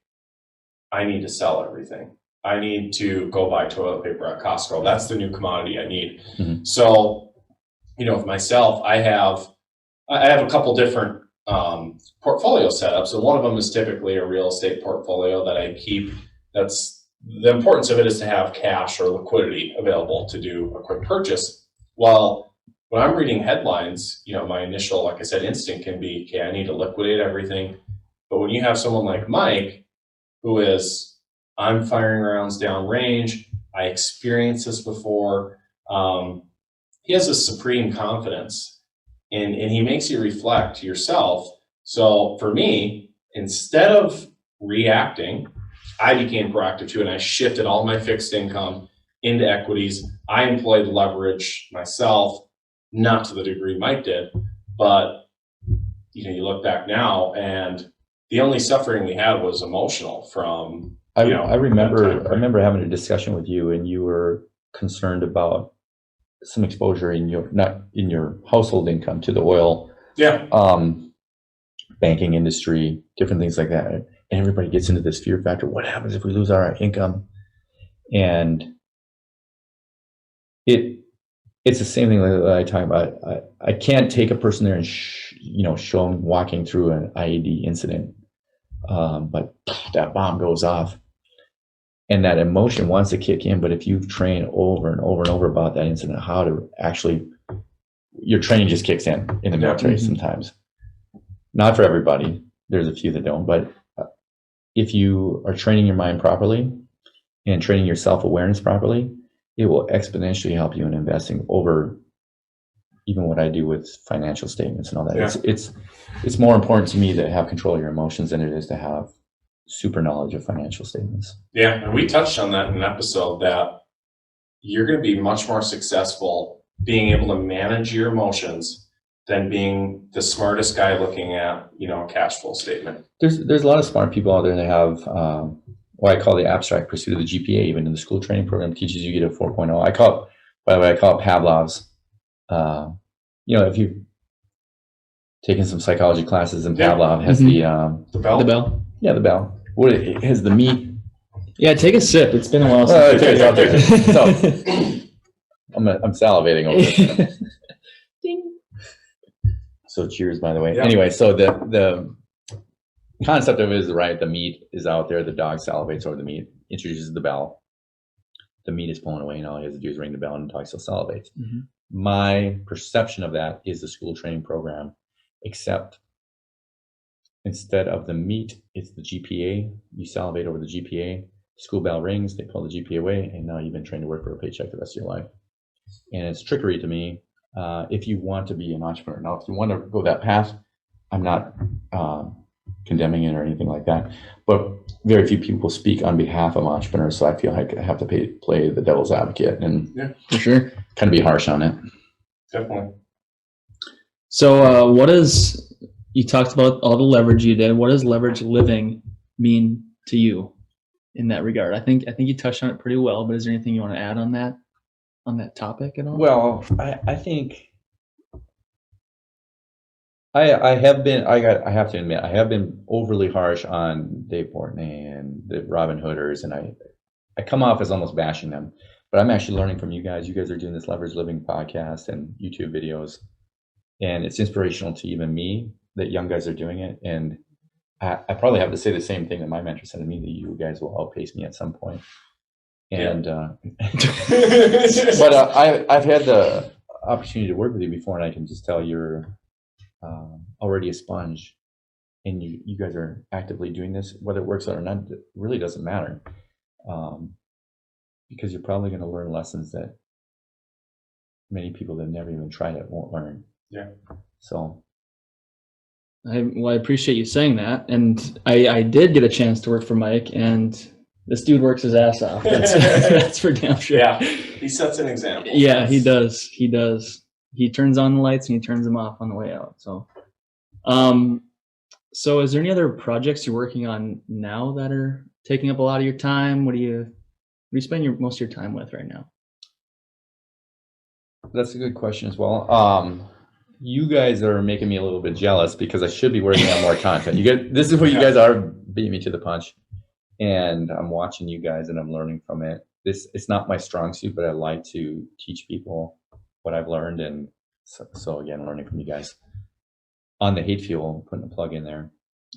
A: I need to sell everything. I need to go buy toilet paper at Costco. That's the new commodity I need.
C: Mm-hmm.
A: So, with myself, I have a couple different portfolio setups, and one of them is typically a real estate portfolio that I keep. That's the importance of it, is to have cash or liquidity available to do a quick purchase. Well, when I'm reading headlines, my initial, like I said, instinct can be, okay, I need to liquidate everything. But when you have someone like Mike, who is, I'm firing rounds downrange, I experienced this before. He has a supreme confidence, and he makes you reflect yourself. So for me, instead of reacting, I became proactive too, and I shifted all my fixed income into equities. I employed leverage myself, not to the degree Mike did, but you look back now, and the only suffering we had was emotional from.
C: I remember having a discussion with you, and you were concerned about some exposure in your household income to the oil, banking industry, different things like that. And everybody gets into this fear factor. What happens if we lose our income? And it's the same thing that I talk about. I can't take a person there and show them walking through an IED incident, but that bomb goes off, and that emotion wants to kick in. But if you've trained over and over and over about that incident, how to actually, your training just kicks in the military sometimes. Not for everybody. There's a few that don't, but if you are training your mind properly and training your self-awareness properly, it will exponentially help you in investing over even what I do with financial statements and all that. Yeah. It's more important to me to have control of your emotions than it is to have super knowledge of financial statements.
A: Yeah, and we touched on that in an episode, that you're going to be much more successful being able to manage your emotions than being the smartest guy looking at, a cash flow statement.
C: There's a lot of smart people out there that have what I call the abstract pursuit of the GPA. Even in the school training program teaches you get a 4.0. I call it Pavlov's. If you've taken some psychology classes, and Pavlov has the
A: bell.
B: The bell.
C: Yeah, the bell. What it has the meat.
B: Yeah, take a sip. It's been a while since.
C: Okay, out there. So, I'm salivating over this.
B: Ding.
C: So cheers, by the way.
A: Yeah.
C: Anyway, so the concept of it is right. The meat is out there. The dog salivates over the meat, introduces the bell. The meat is pulling away, and all he has to do is ring the bell, and the dog still salivates. Mm-hmm. My perception of that is the school training program, except instead of the meat, it's the GPA. You salivate over the GPA. School bell rings, they pull the GPA away, and now you've been trained to work for a paycheck the rest of your life. And it's trickery to me. If you want to be an entrepreneur, now if you want to go that path, I'm not condemning it or anything like that, but very few people speak on behalf of entrepreneurs, so I feel like I have to play the devil's advocate and
B: for sure,
C: kind of be harsh on it.
A: Definitely.
B: So you talked about all the leverage you did. What does leverage living mean to you in that regard? I think you touched on it pretty well, but is there anything you want to add on that topic at all?
C: Well, I think I have to admit, I have been overly harsh on Dave Portnoy and the Robin Hooders, and I come off as almost bashing them, but I'm actually learning from you guys. You guys are doing this Leverage Living podcast and YouTube videos, and it's inspirational to even me that young guys are doing it. And I probably have to say the same thing that my mentor said to me, that you guys will outpace me at some point. And but I've had the opportunity to work with you before, and I can just tell you're already a sponge, and you guys are actively doing this. Whether it works out or not, it really doesn't matter, because you're probably going to learn lessons that many people that never even tried it won't learn.
A: Yeah.
C: So
B: I appreciate you saying that. And I did get a chance to work for Mike, and this dude works his ass off. That's for damn sure.
A: Yeah, he sets an example.
B: Yeah, he does. He does. He turns on the lights and he turns them off on the way out. So is there any other projects you're working on now that are taking up a lot of your time? What do you spend most of your time with right now?
C: That's a good question as well. You guys are making me a little bit jealous because I should be working on more content. This is where you guys are beating me to the punch, and I'm watching you guys and I'm learning from it. It's not my strong suit, but I like to teach people what I've learned, and so again, learning from you guys. On the hate fuel, putting a plug in there.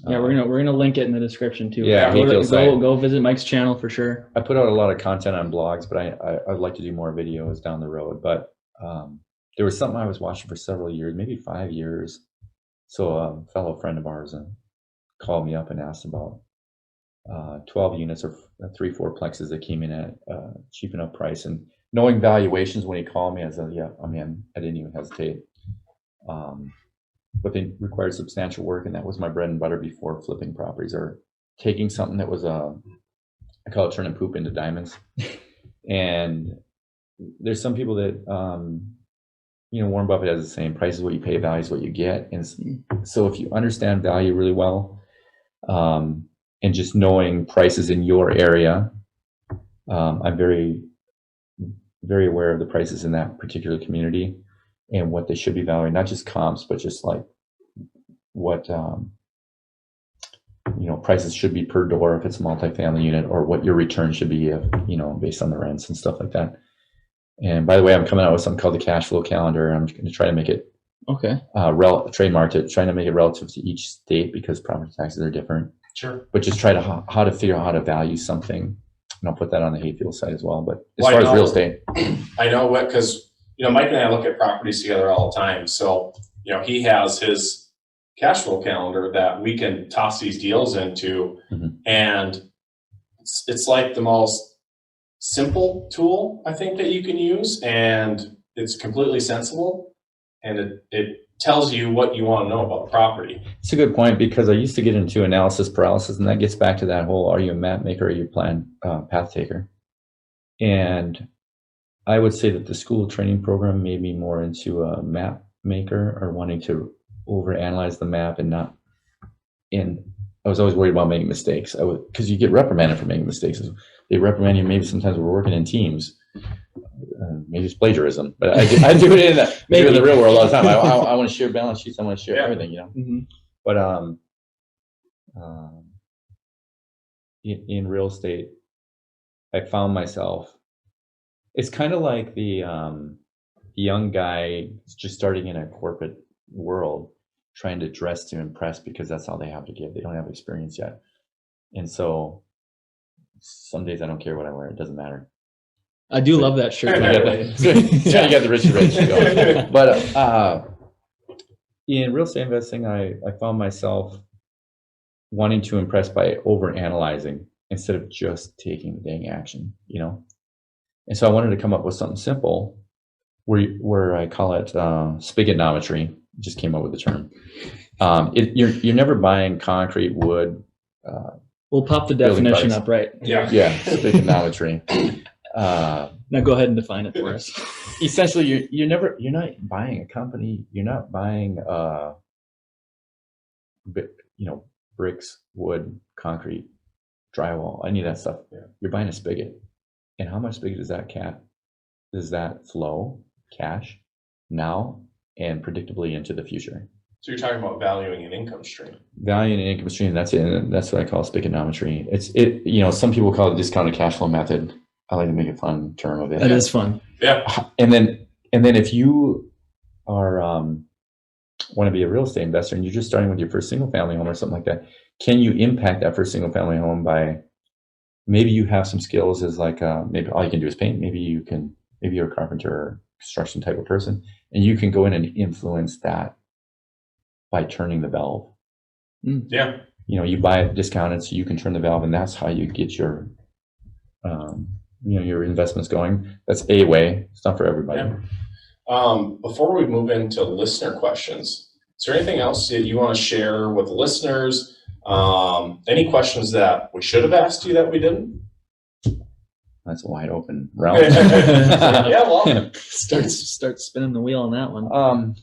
B: Yeah, we're gonna link it in the description too.
C: Yeah,
B: go visit Mike's channel for sure.
C: I put out a lot of content on blogs, but I'd like to do more videos down the road. But there was something I was watching for several years, maybe 5 years. So a fellow friend of ours called me up and asked about 12 units or 3-4 plexes that came in at cheap enough price. And knowing valuations, when he called me, I said, yeah, I'm in. I didn't even hesitate. But they required substantial work, and that was my bread and butter before flipping properties, or taking something that was I call it turning poop into diamonds. And there's some people that Warren Buffett has the saying, price is what you pay, value is what you get. And so if you understand value really well, and just knowing prices in your area, I'm very, very aware of the prices in that particular community and what they should be valuing, not just comps, but just like what prices should be per door if it's a multifamily unit, or what your return should be if, based on the rents and stuff like that. And by the way, I'm coming out with something called the cash flow calendar. I'm going to try to make it trademarked it, trying to make it relative to each state because property taxes are different.
A: Sure.
C: But just try to how to figure out how to value something. And I'll put that on the hay fuel side as well. But as far as real estate,
A: I know what, because Mike and I look at properties together all the time. So he has his cash flow calendar that we can toss these deals into, and it's like the most simple tool I think that you can use, and it's completely sensible, and it tells you what you want to know about the property.
C: It's a good point, because I used to get into analysis paralysis, and that gets back to that whole, are you a map maker or are you a plan path taker? And I would say that the school training program made me more into a map maker, or wanting to overanalyze the map and not I was always worried about making mistakes. Because you get reprimanded for making mistakes. They reprimand you. Maybe sometimes we're working in teams. Maybe it's plagiarism, but I do it in the real world all the time. I want to share balance sheets. I want to share everything, But in real estate, I found myself. It's kind of like the young guy just starting in a corporate world, trying to dress to impress because that's all they have to give. They don't have experience yet. And so some days I don't care what I wear. It doesn't matter.
B: I do love that shirt.
C: You got the rich go. But in real estate investing, I found myself wanting to impress by over-analyzing instead of just taking the dang action, And so I wanted to come up with something simple where I call it spigonometry. Just came up with the term. You're never buying concrete, wood.
B: We'll pop the definition up, right?
C: Yeah, spigonometry.
B: Now go ahead and define it for us.
C: Essentially, you're not buying a company. You're not buying bricks, wood, concrete, drywall, any of that stuff. You're buying a spigot. And how much spigot does that flow cash now and predictably into the future?
A: So you're talking about valuing an income stream.
C: Valuing an income stream, that's it. And that's what I call spigonometry. Some people call it discounted cash flow method. I like to make a fun term of it.
B: That is fun.
A: Yeah.
C: And then if you are want to be a real estate investor and you're just starting with your first single family home or something like that, can you impact that first single family home by, maybe you have some skills as like maybe all you can do is paint. Maybe you're a carpenter or construction type of person, and you can go in and influence that by turning the valve.
A: Yeah.
C: You buy it discounted so you can turn the valve, and that's how you get your your investments going. That's a way. It's not for everybody.
A: Yeah. Before we move into listener questions, Is there anything else that you want to share with the listeners? Any questions that we should have asked you that we didn't?
C: That's a wide open realm.
A: Yeah, well,
B: Start spinning the wheel on that one.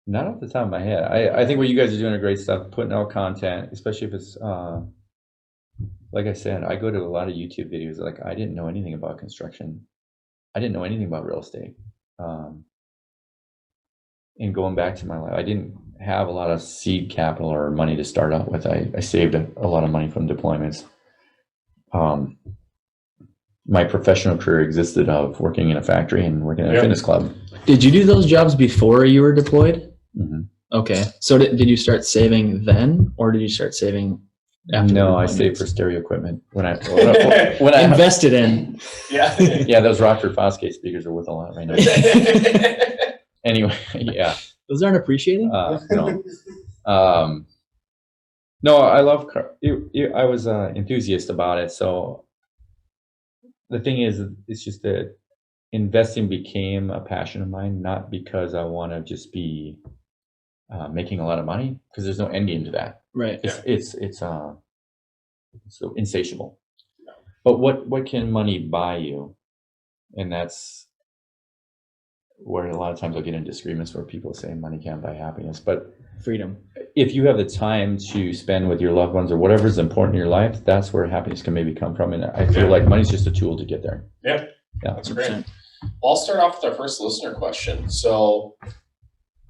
C: Not off the top of my head. I think what you guys are doing are great stuff, putting out content, especially if it's like I said, I go to a lot of YouTube videos. Like, I didn't know anything about construction. I didn't know anything about real estate. And going back to my life, I didn't have a lot of seed capital or money to start out with. I saved a lot of money from deployments. My professional career existed of working in a factory and working at a fitness club.
B: Did you do those jobs before you were deployed?
C: Mm-hmm.
B: Okay. So did you start saving then, or did you start saving after?
C: No, I saved for stereo equipment when I
B: invested in.
C: Yeah, those Rockford Fosgate speakers are worth a lot right now. Anyway, yeah.
B: Those aren't appreciating?
C: No. No, I love car. I was an enthusiast about it. So the thing is, it's just that investing became a passion of mine, not because I want to just be making a lot of money, because there's no end game to that.
B: Right.
C: It's so insatiable. But what can money buy you? And that's where a lot of times I'll get in disagreements where people say money can't buy happiness. But
B: freedom.
C: If you have the time to spend with your loved ones or whatever is important in your life, that's where happiness can maybe come from. And I feel like money's just a tool to get there.
A: Yeah,
C: yeah,
A: that's great. Well, I'll start off with our first listener question. So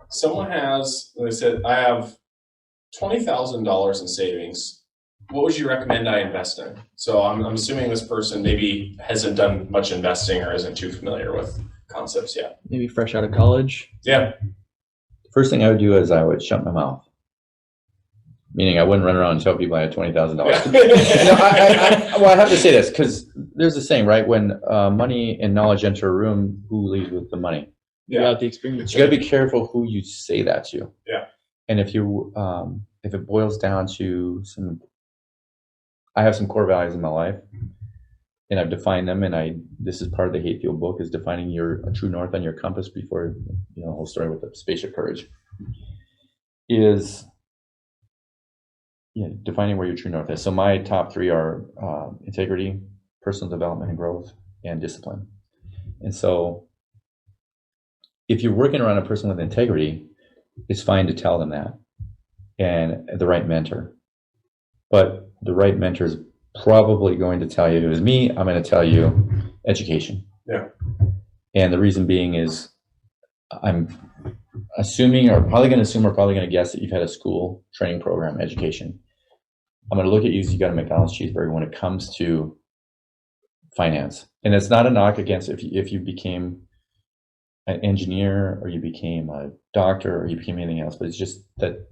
A: someone has, they said, I have $20,000 in savings. What would you recommend I invest in? So I'm assuming this person maybe hasn't done much investing or isn't too familiar with concepts yet.
B: Maybe fresh out of college.
A: Yeah.
C: The first thing I would do is I would shut my mouth. Meaning I wouldn't run around and tell people I had $20,000. Well, I have to say this because there's a saying, right? When money and knowledge enter a room, who leads with the money?
B: Without the experience.
C: You got to be careful who you say that to.
A: Yeah.
C: And if it boils down to I have some core values in my life, and I've defined them, and this is part of the Hate Fuel book, is defining a true north on your compass before, the whole story with the spaceship courage is, defining where your true north is. So my top three are integrity, personal development and growth, and discipline. And so if you're working around a person with integrity, it's fine to tell them that, and the right mentor. But the right mentor is probably going to tell you, if it was me, I'm going to tell you education.
A: Yeah.
C: And the reason being is I'm assuming, or probably going to guess that you've had a school training program education. I'm going to look at you as you got a McDonald's cheeseburger when it comes to finance. And it's not a knock against if you became an engineer or you became a doctor or you became anything else, but it's just that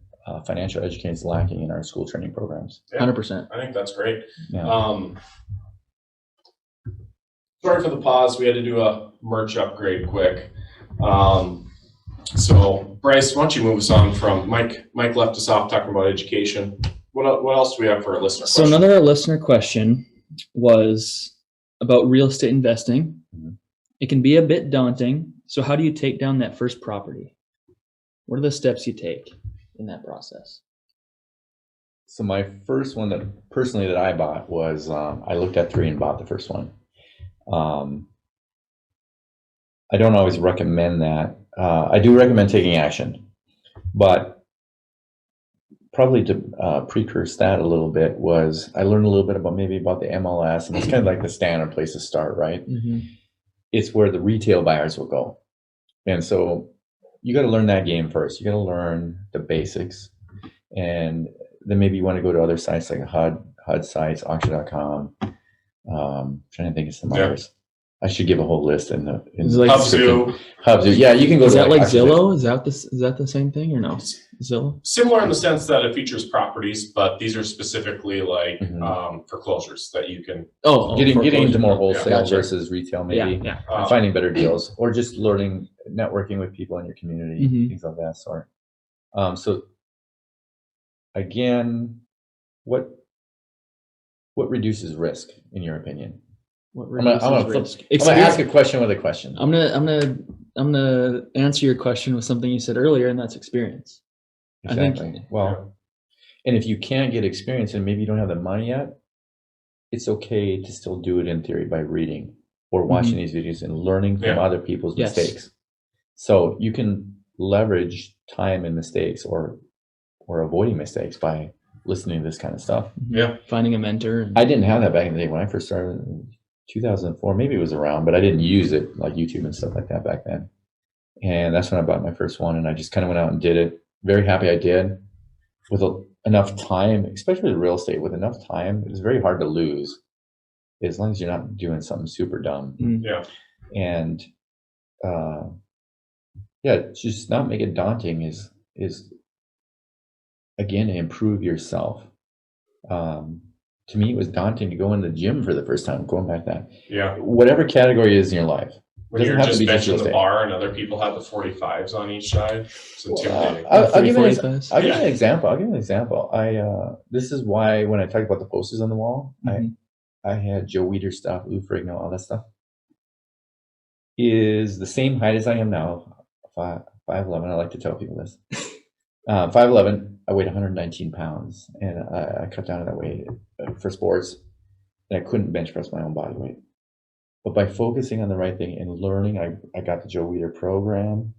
C: financial education is lacking in our school training programs.
B: 100%.
A: I think that's great.
C: Yeah.
A: Sorry for the pause. We had to do a merch upgrade quick. So Bryce, why don't you move us on from Mike? Mike left us off talking about education. What else do we have for a listener question?
B: So another listener question was about real estate investing. Mm-hmm. It can be a bit daunting. So how do you take down that first property? What are the steps you take in that process?
C: So my first one that I bought was, I looked at 3 and bought the first one. I don't always recommend that. I do recommend taking action, but probably to precurse that a little bit was I learned a little bit about the MLS, and it's kind of like the standard place to start, right? Mm-hmm. It's where the retail buyers will go. And so you got to learn that game first. You got to learn the basics, and then maybe you want to go to other sites like HUD sites, auction.com. Trying to think of some others. I should give a whole list in the
B: like
C: Hubzu. Yeah, you can go.
B: Is that like Zillow? Is that the same thing or no? Zillow?
A: Similar in the sense that it features properties, but these are specifically like foreclosures that you can.
C: Getting into more wholesale versus retail, maybe.
B: Yeah.
C: Finding better deals, or just learning, networking with people in your community, things of that sort. So again, what reduces risk in your opinion?
B: What reduces risk?
C: I'm gonna ask a question with a question.
B: I'm gonna gonna answer your question with something you said earlier, and that's experience.
C: Exactly.
B: I think,
C: Well, and if you can't get experience and maybe you don't have the money yet, it's okay to still do it in theory by reading or watching these videos and learning from other people's
B: Yes.
C: mistakes. So you can leverage time and mistakes or avoiding mistakes by listening to this kind of stuff.
A: Yeah.
B: Finding a mentor. And,
C: I didn't have that back in the day when I first started in 2004. Maybe it was around, but I didn't use it like YouTube and stuff like that back then. And that's when I bought my first one, and I just kind of went out and did it. Very happy I did. With enough time, especially with real estate, with enough time, it's very hard to lose as long as you're not doing something super dumb.
A: Yeah.
C: And yeah, just not make it daunting is again, improve yourself. To me, it was daunting to go in the gym for the first time, going back then.
A: Yeah.
C: Whatever category is in your life.
A: When you're just benching the bar and other people have the 45s on each side, it's intimidating.
C: I'll give you an example. This is why when I talk about the posters on the wall, I had Joe Weider stuff, Lou Ferrigno, all that stuff. Is the same height as I am now, 5'11". I like to tell people this. 5'11". I weighed 119 pounds, and I cut down to that weight for sports, and I couldn't bench press my own body weight. But by focusing on the right thing and learning, I got the Joe Weider program,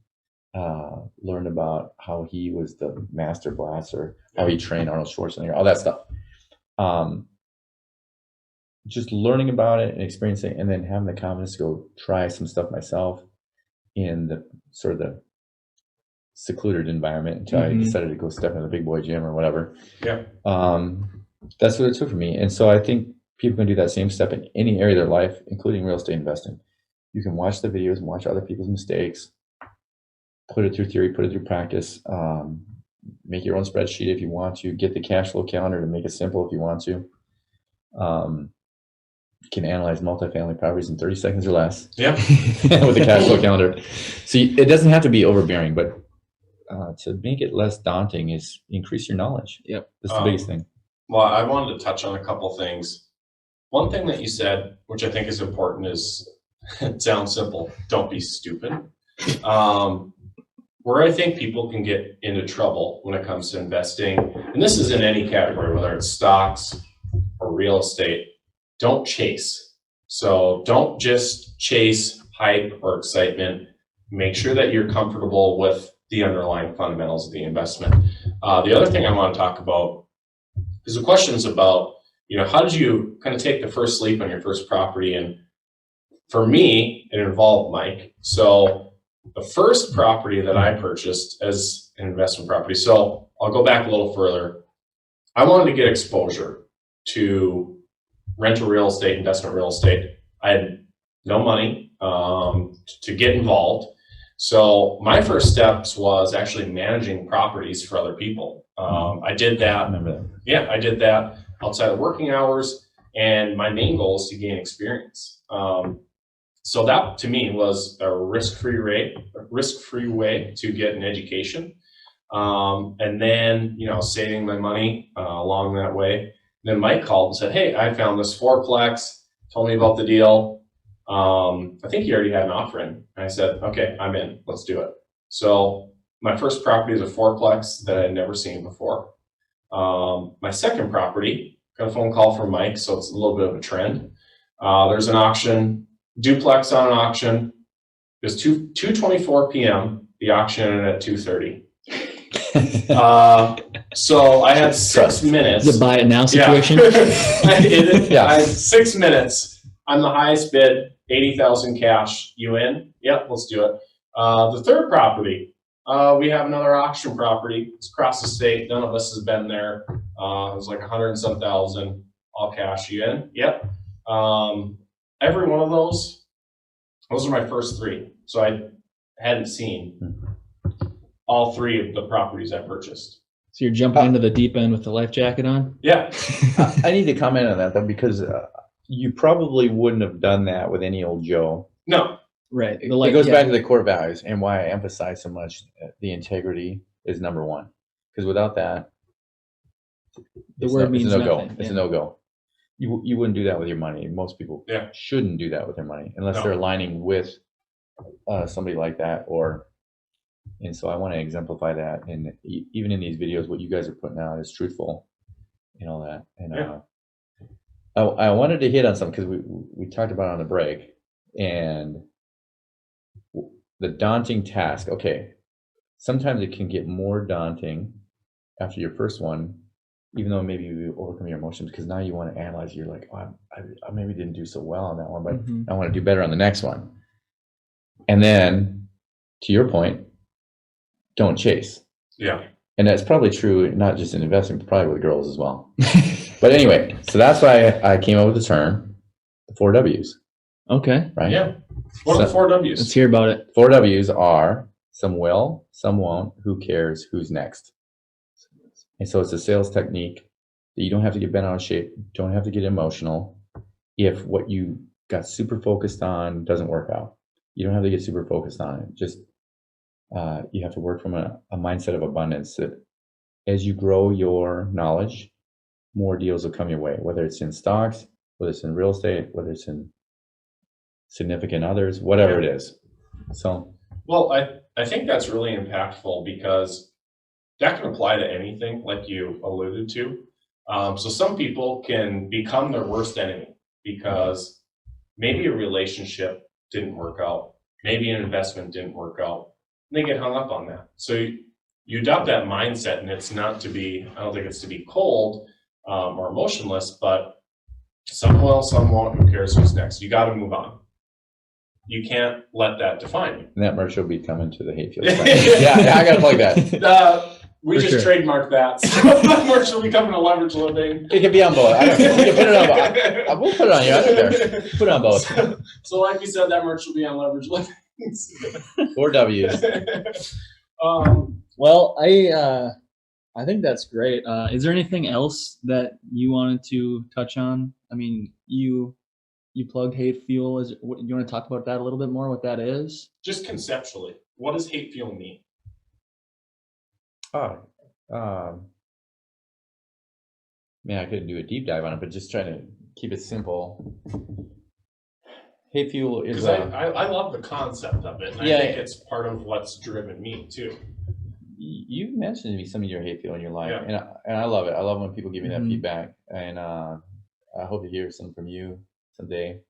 C: learned about how he was the master blaster, how he trained Arnold Schwarzenegger, all that stuff. Just learning about it and experiencing, and then having the confidence to go try some stuff myself in the sort of the secluded environment until I decided to go step in the big boy gym or whatever.
A: Yeah.
C: That's what it took for me. And so I think people can do that same step in any area of their life, including real estate investing. You can watch the videos and watch other people's mistakes, put it through theory, put it through practice, make your own spreadsheet if you want to, get the cash flow calendar to make it simple if you want to. You can analyze multifamily properties in 30 seconds or less.
A: Yeah.
C: With the cash flow calendar. So it doesn't have to be overbearing, but to make it less daunting is increase your knowledge.
B: Yep.
C: That's the biggest thing.
A: Well, I wanted to touch on a couple things. One thing that you said, which I think is important, is it sounds simple, don't be stupid. Where I think people can get into trouble when it comes to investing, and this is in any category, whether it's stocks or real estate, don't chase. So don't just chase hype or excitement. Make sure that you're comfortable with the underlying fundamentals of the investment. The other thing I want to talk about is the questions about, how did you kind of take the first leap on your first property? And for me, it involved Mike. So the first property that I purchased as an investment property, so I'll go back a little further. I wanted to get exposure to rental real estate, investment real estate. I had no money to get involved. So my first steps was actually managing properties for other people. I did that.
C: I remember that.
A: Yeah, I did that outside of working hours, and my main goal is to gain experience. So that to me was a risk-free way to get an education. And then, saving my money along that way. Then Mike called and said, "Hey, I found this fourplex, told me about the deal. I think he already had an offer in." And I said, "Okay, I'm in, let's do it." So my first property is a fourplex that I had never seen before. My second property, got a phone call from Mike, so it's a little bit of a trend. There's an auction, duplex on an auction. It was 2:24 p.m. The auction ended at 2:30. So I had 6 minutes.
B: Is it buy it now situation?
A: Yeah. I had 6 minutes. I'm the highest bid, 80,000 cash. You in? Yep, let's do it. The third property, we have another auction property. It's across the state. None of us has been there. It was like 100 and some thousand, all cash. You in? Yep. Every one of those are my first three. So I hadn't seen all three of the properties I purchased.
B: So you're jumping into the deep end with the life jacket on?
A: Yeah.
C: I need to comment on that though, because you probably wouldn't have done that with any old Joe.
A: No.
B: Right.
C: It goes back to the core values and why I emphasize so much the integrity is number one. Because without that,
B: the word means nothing.
C: It's a no-go. You wouldn't do that with your money. Most people shouldn't do that with their money unless they're aligning with somebody like that, and so I want to exemplify that. And even in these videos, what you guys are putting out is truthful and all that. And
A: Yeah.
C: I wanted to hit on something because we talked about it on the break, and the daunting task. Okay, sometimes it can get more daunting after your first one, even though maybe you overcome your emotions, because now you want to analyze. You're like, oh, I maybe didn't do so well on that one, but I want to do better on the next one. And then, to your point, don't chase.
A: Yeah.
C: And that's probably true, not just in investing, but probably with girls as well. But anyway, so that's why I came up with the term, the 4 W's.
B: Okay.
C: Right?
A: Yeah. What are the 4 W's?
B: Let's hear about it.
C: 4 W's are some will, some won't, who cares, who's next. And so it's a sales technique that you don't have to get bent out of shape, don't have to get emotional if what you got super focused on doesn't work out. You don't have to get super focused on it. Just you have to work from a mindset of abundance that as you grow your knowledge, more deals will come your way, whether it's in stocks, whether it's in real estate, whether it's in significant others, whatever it is. So,
A: well, I think that's really impactful because that can apply to anything, like you alluded to. So some people can become their worst enemy because maybe a relationship didn't work out, maybe an investment didn't work out, and they get hung up on that. So you adopt that mindset, and it's not to be, I don't think it's to be cold or emotionless, but some will, some won't, who cares who's next? You got to move on. You can't let that define you.
C: And that merch will be coming to the Hayfield. yeah, I got to plug that.
A: We just trademarked that. So that merch will be coming to Leverage Living.
C: It can be on both. We can put it on both. I will put it on you. I don't care. Put it on both.
A: So like we said, that merch will be on Leverage Living.
C: 4 W's.
B: Well, I think that's great. Is there anything else that you wanted to touch on? I mean, you plugged hate fuel. You want to talk about that a little bit more? What that is?
A: Just conceptually, what does hate fuel mean?
C: Man, I couldn't do a deep dive on it, but just trying to keep it simple. Hate fuel is
A: I love the concept of it, and I think it's part of what's driven me too.
C: You've mentioned to me some of your hate fuel in your life, and I love it. I love when people give me that feedback, and I hope to hear some from you someday,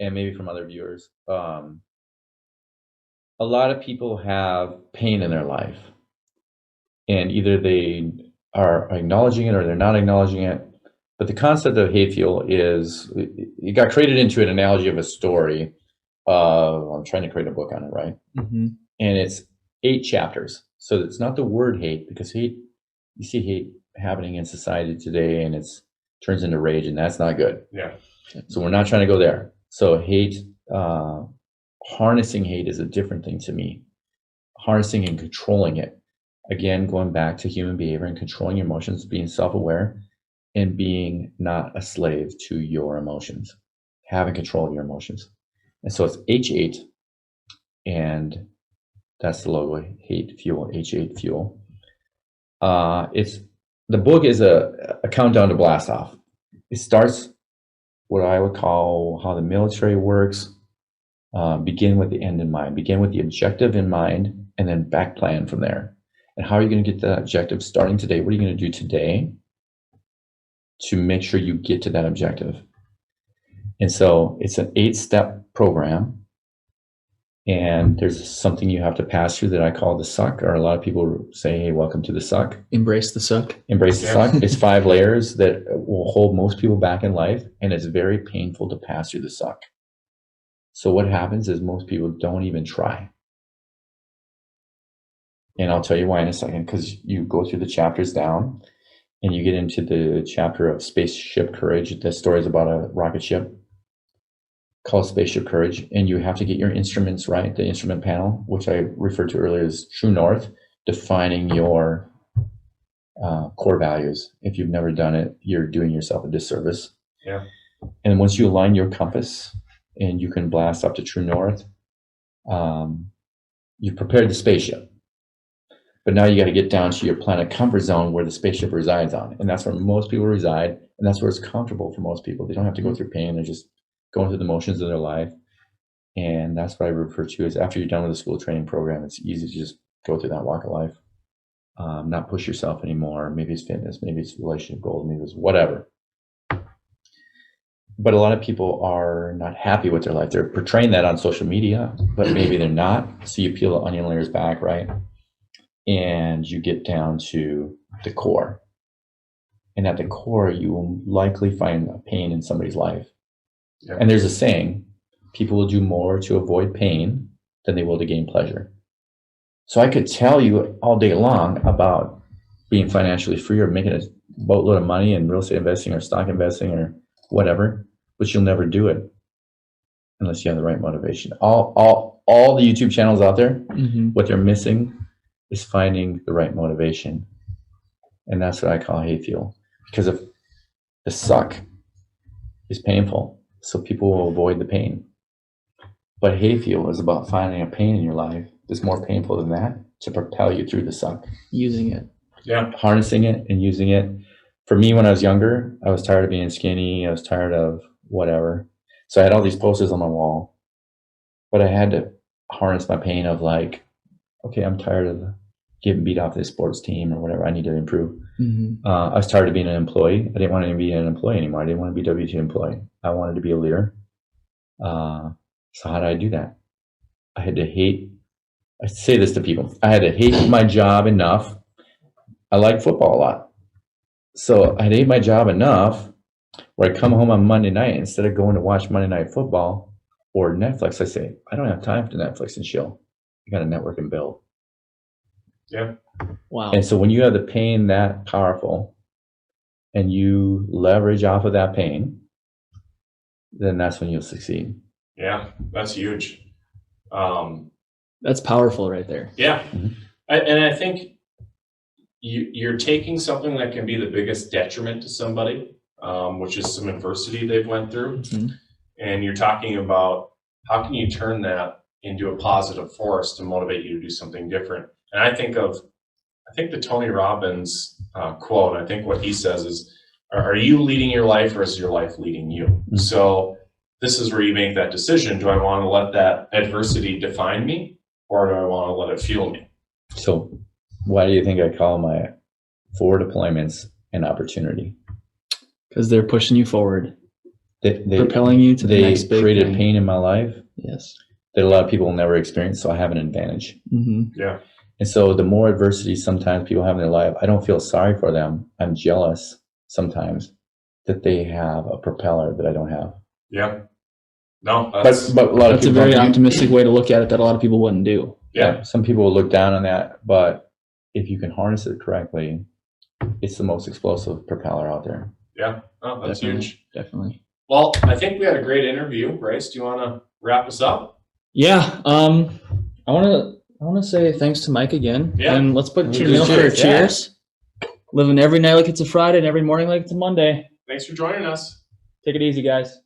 C: and maybe from other viewers. A lot of people have pain in their life, and either they are acknowledging it or they're not acknowledging it. But the concept of hate fuel is, it got created into an analogy of a story. I'm trying to create a book on it, right? And it's 8 chapters. So it's not the word hate, because hate, you see hate happening in society today, and it's turns into rage, and that's not good.
A: Yeah.
C: So we're not trying to go there. So hate, harnessing hate is a different thing to me. Harnessing and controlling it. Again, going back to human behavior and controlling your emotions, being self-aware, and being not a slave to your emotions, having control of your emotions. And so it's H8, and that's the logo, Hate Fuel, H8 Fuel. The book is a countdown to blast off. It starts what I would call how the military works. Begin with the end in mind, begin with the objective in mind, and then back plan from there. And how are you going to get that objective starting today? What are you going to do today to make sure you get to that objective? And so it's an 8-step program, and there's something you have to pass through that I call the suck, or a lot of people say, hey, welcome to the suck.
B: Embrace the suck.
C: Embrace the suck. It's 5 layers that will hold most people back in life, and it's very painful to pass through the suck. So what happens is most people don't even try. And I'll tell you why in a second, because you go through the chapters down and you get into the chapter of Spaceship Courage. The story is about a rocket ship called Spaceship Courage, and you have to get your instruments right, the instrument panel, which I referred to earlier as True North, defining your core values. If you've never done it, you're doing yourself a disservice.
A: Yeah.
C: And once you align your compass and you can blast up to True North, you've prepared the spaceship. But now you got to get down to your planet comfort zone where the spaceship resides on. And that's where most people reside. And that's where it's comfortable for most people. They don't have to go through pain. They're just going through the motions of their life. And that's what I refer to as after you're done with the school training program, it's easy to just go through that walk of life, not push yourself anymore. Maybe it's fitness, maybe it's relationship goals, maybe it's whatever. But a lot of people are not happy with their life. They're portraying that on social media, but maybe they're not. So you peel the onion layers back, right? And you get down to the core. And at the core, you will likely find a pain in somebody's life.
A: Yeah.
C: And there's a saying, people will do more to avoid pain than they will to gain pleasure. So I could tell you all day long about being financially free or making a boatload of money in real estate investing or stock investing or whatever, but you'll never do it unless you have the right motivation. All the YouTube channels out there, what they're missing is finding the right motivation. And that's what I call hay fuel. Because if the suck is painful, so people will avoid the pain. But hay fuel is about finding a pain in your life that's more painful than that to propel you through the suck.
B: Using it.
A: Yeah.
C: Harnessing it and using it. For me, when I was younger, I was tired of being skinny. I was tired of whatever. So I had all these posters on my wall, but I had to harness my pain of like, okay, I'm tired of getting beat off this sports team or whatever. I need to improve. I was tired of being an employee. I didn't want to be an employee anymore. I didn't want to be a W-2 employee. I wanted to be a leader. So how did I do that? I say this to people. I had to hate my job enough. I like football a lot. So I hate my job enough where I come home on Monday night, instead of going to watch Monday Night Football or Netflix, I say, I don't have time for Netflix and chill. I got to network and build.
A: Yeah.
B: Wow.
C: And so when you have the pain that powerful and you leverage off of that pain, then that's when you'll succeed.
A: Yeah, that's huge.
B: That's powerful right there.
A: Yeah. And I think you're taking something that can be the biggest detriment to somebody, which is some adversity they've went through. And you're talking about how can you turn that into a positive force to motivate you to do something different. And I think the Tony Robbins quote, I think what he says is, are you leading your life or is your life leading you? So this is where you make that decision. Do I want to let that adversity define me or do I want to let it fuel me?
C: So why do you think I call my 4 deployments an opportunity?
B: Because they're pushing you forward,
C: They
B: propelling you to the next big
C: created
B: thing.
C: pain in my life
B: Yes.
C: that a lot of people will never experience, so I have an advantage.
A: Yeah.
C: And so the more adversity sometimes people have in their life, I don't feel sorry for them. I'm jealous sometimes that they have a propeller that I don't have.
A: Yeah. No, that's,
C: But a lot of
B: That's a
C: people
B: very
C: don't-
B: optimistic way to look at it that a lot of people wouldn't do.
A: yeah.
C: Some people will look down on that, but if you can harness it correctly, it's the most explosive propeller out there.
A: Yeah. Oh, that's
B: Definitely.
A: huge.
B: Definitely.
A: Well, I think we had a great interview. Bryce, do you want to wrap us up?
B: Yeah. I want to say thanks to Mike again.
A: Yeah.
B: And let's put your
C: Cheers.
B: meal for a
C: Yeah.
B: cheers. Living every night like it's a Friday and every morning like it's a Monday.
A: Thanks for joining us.
B: Take it easy, guys.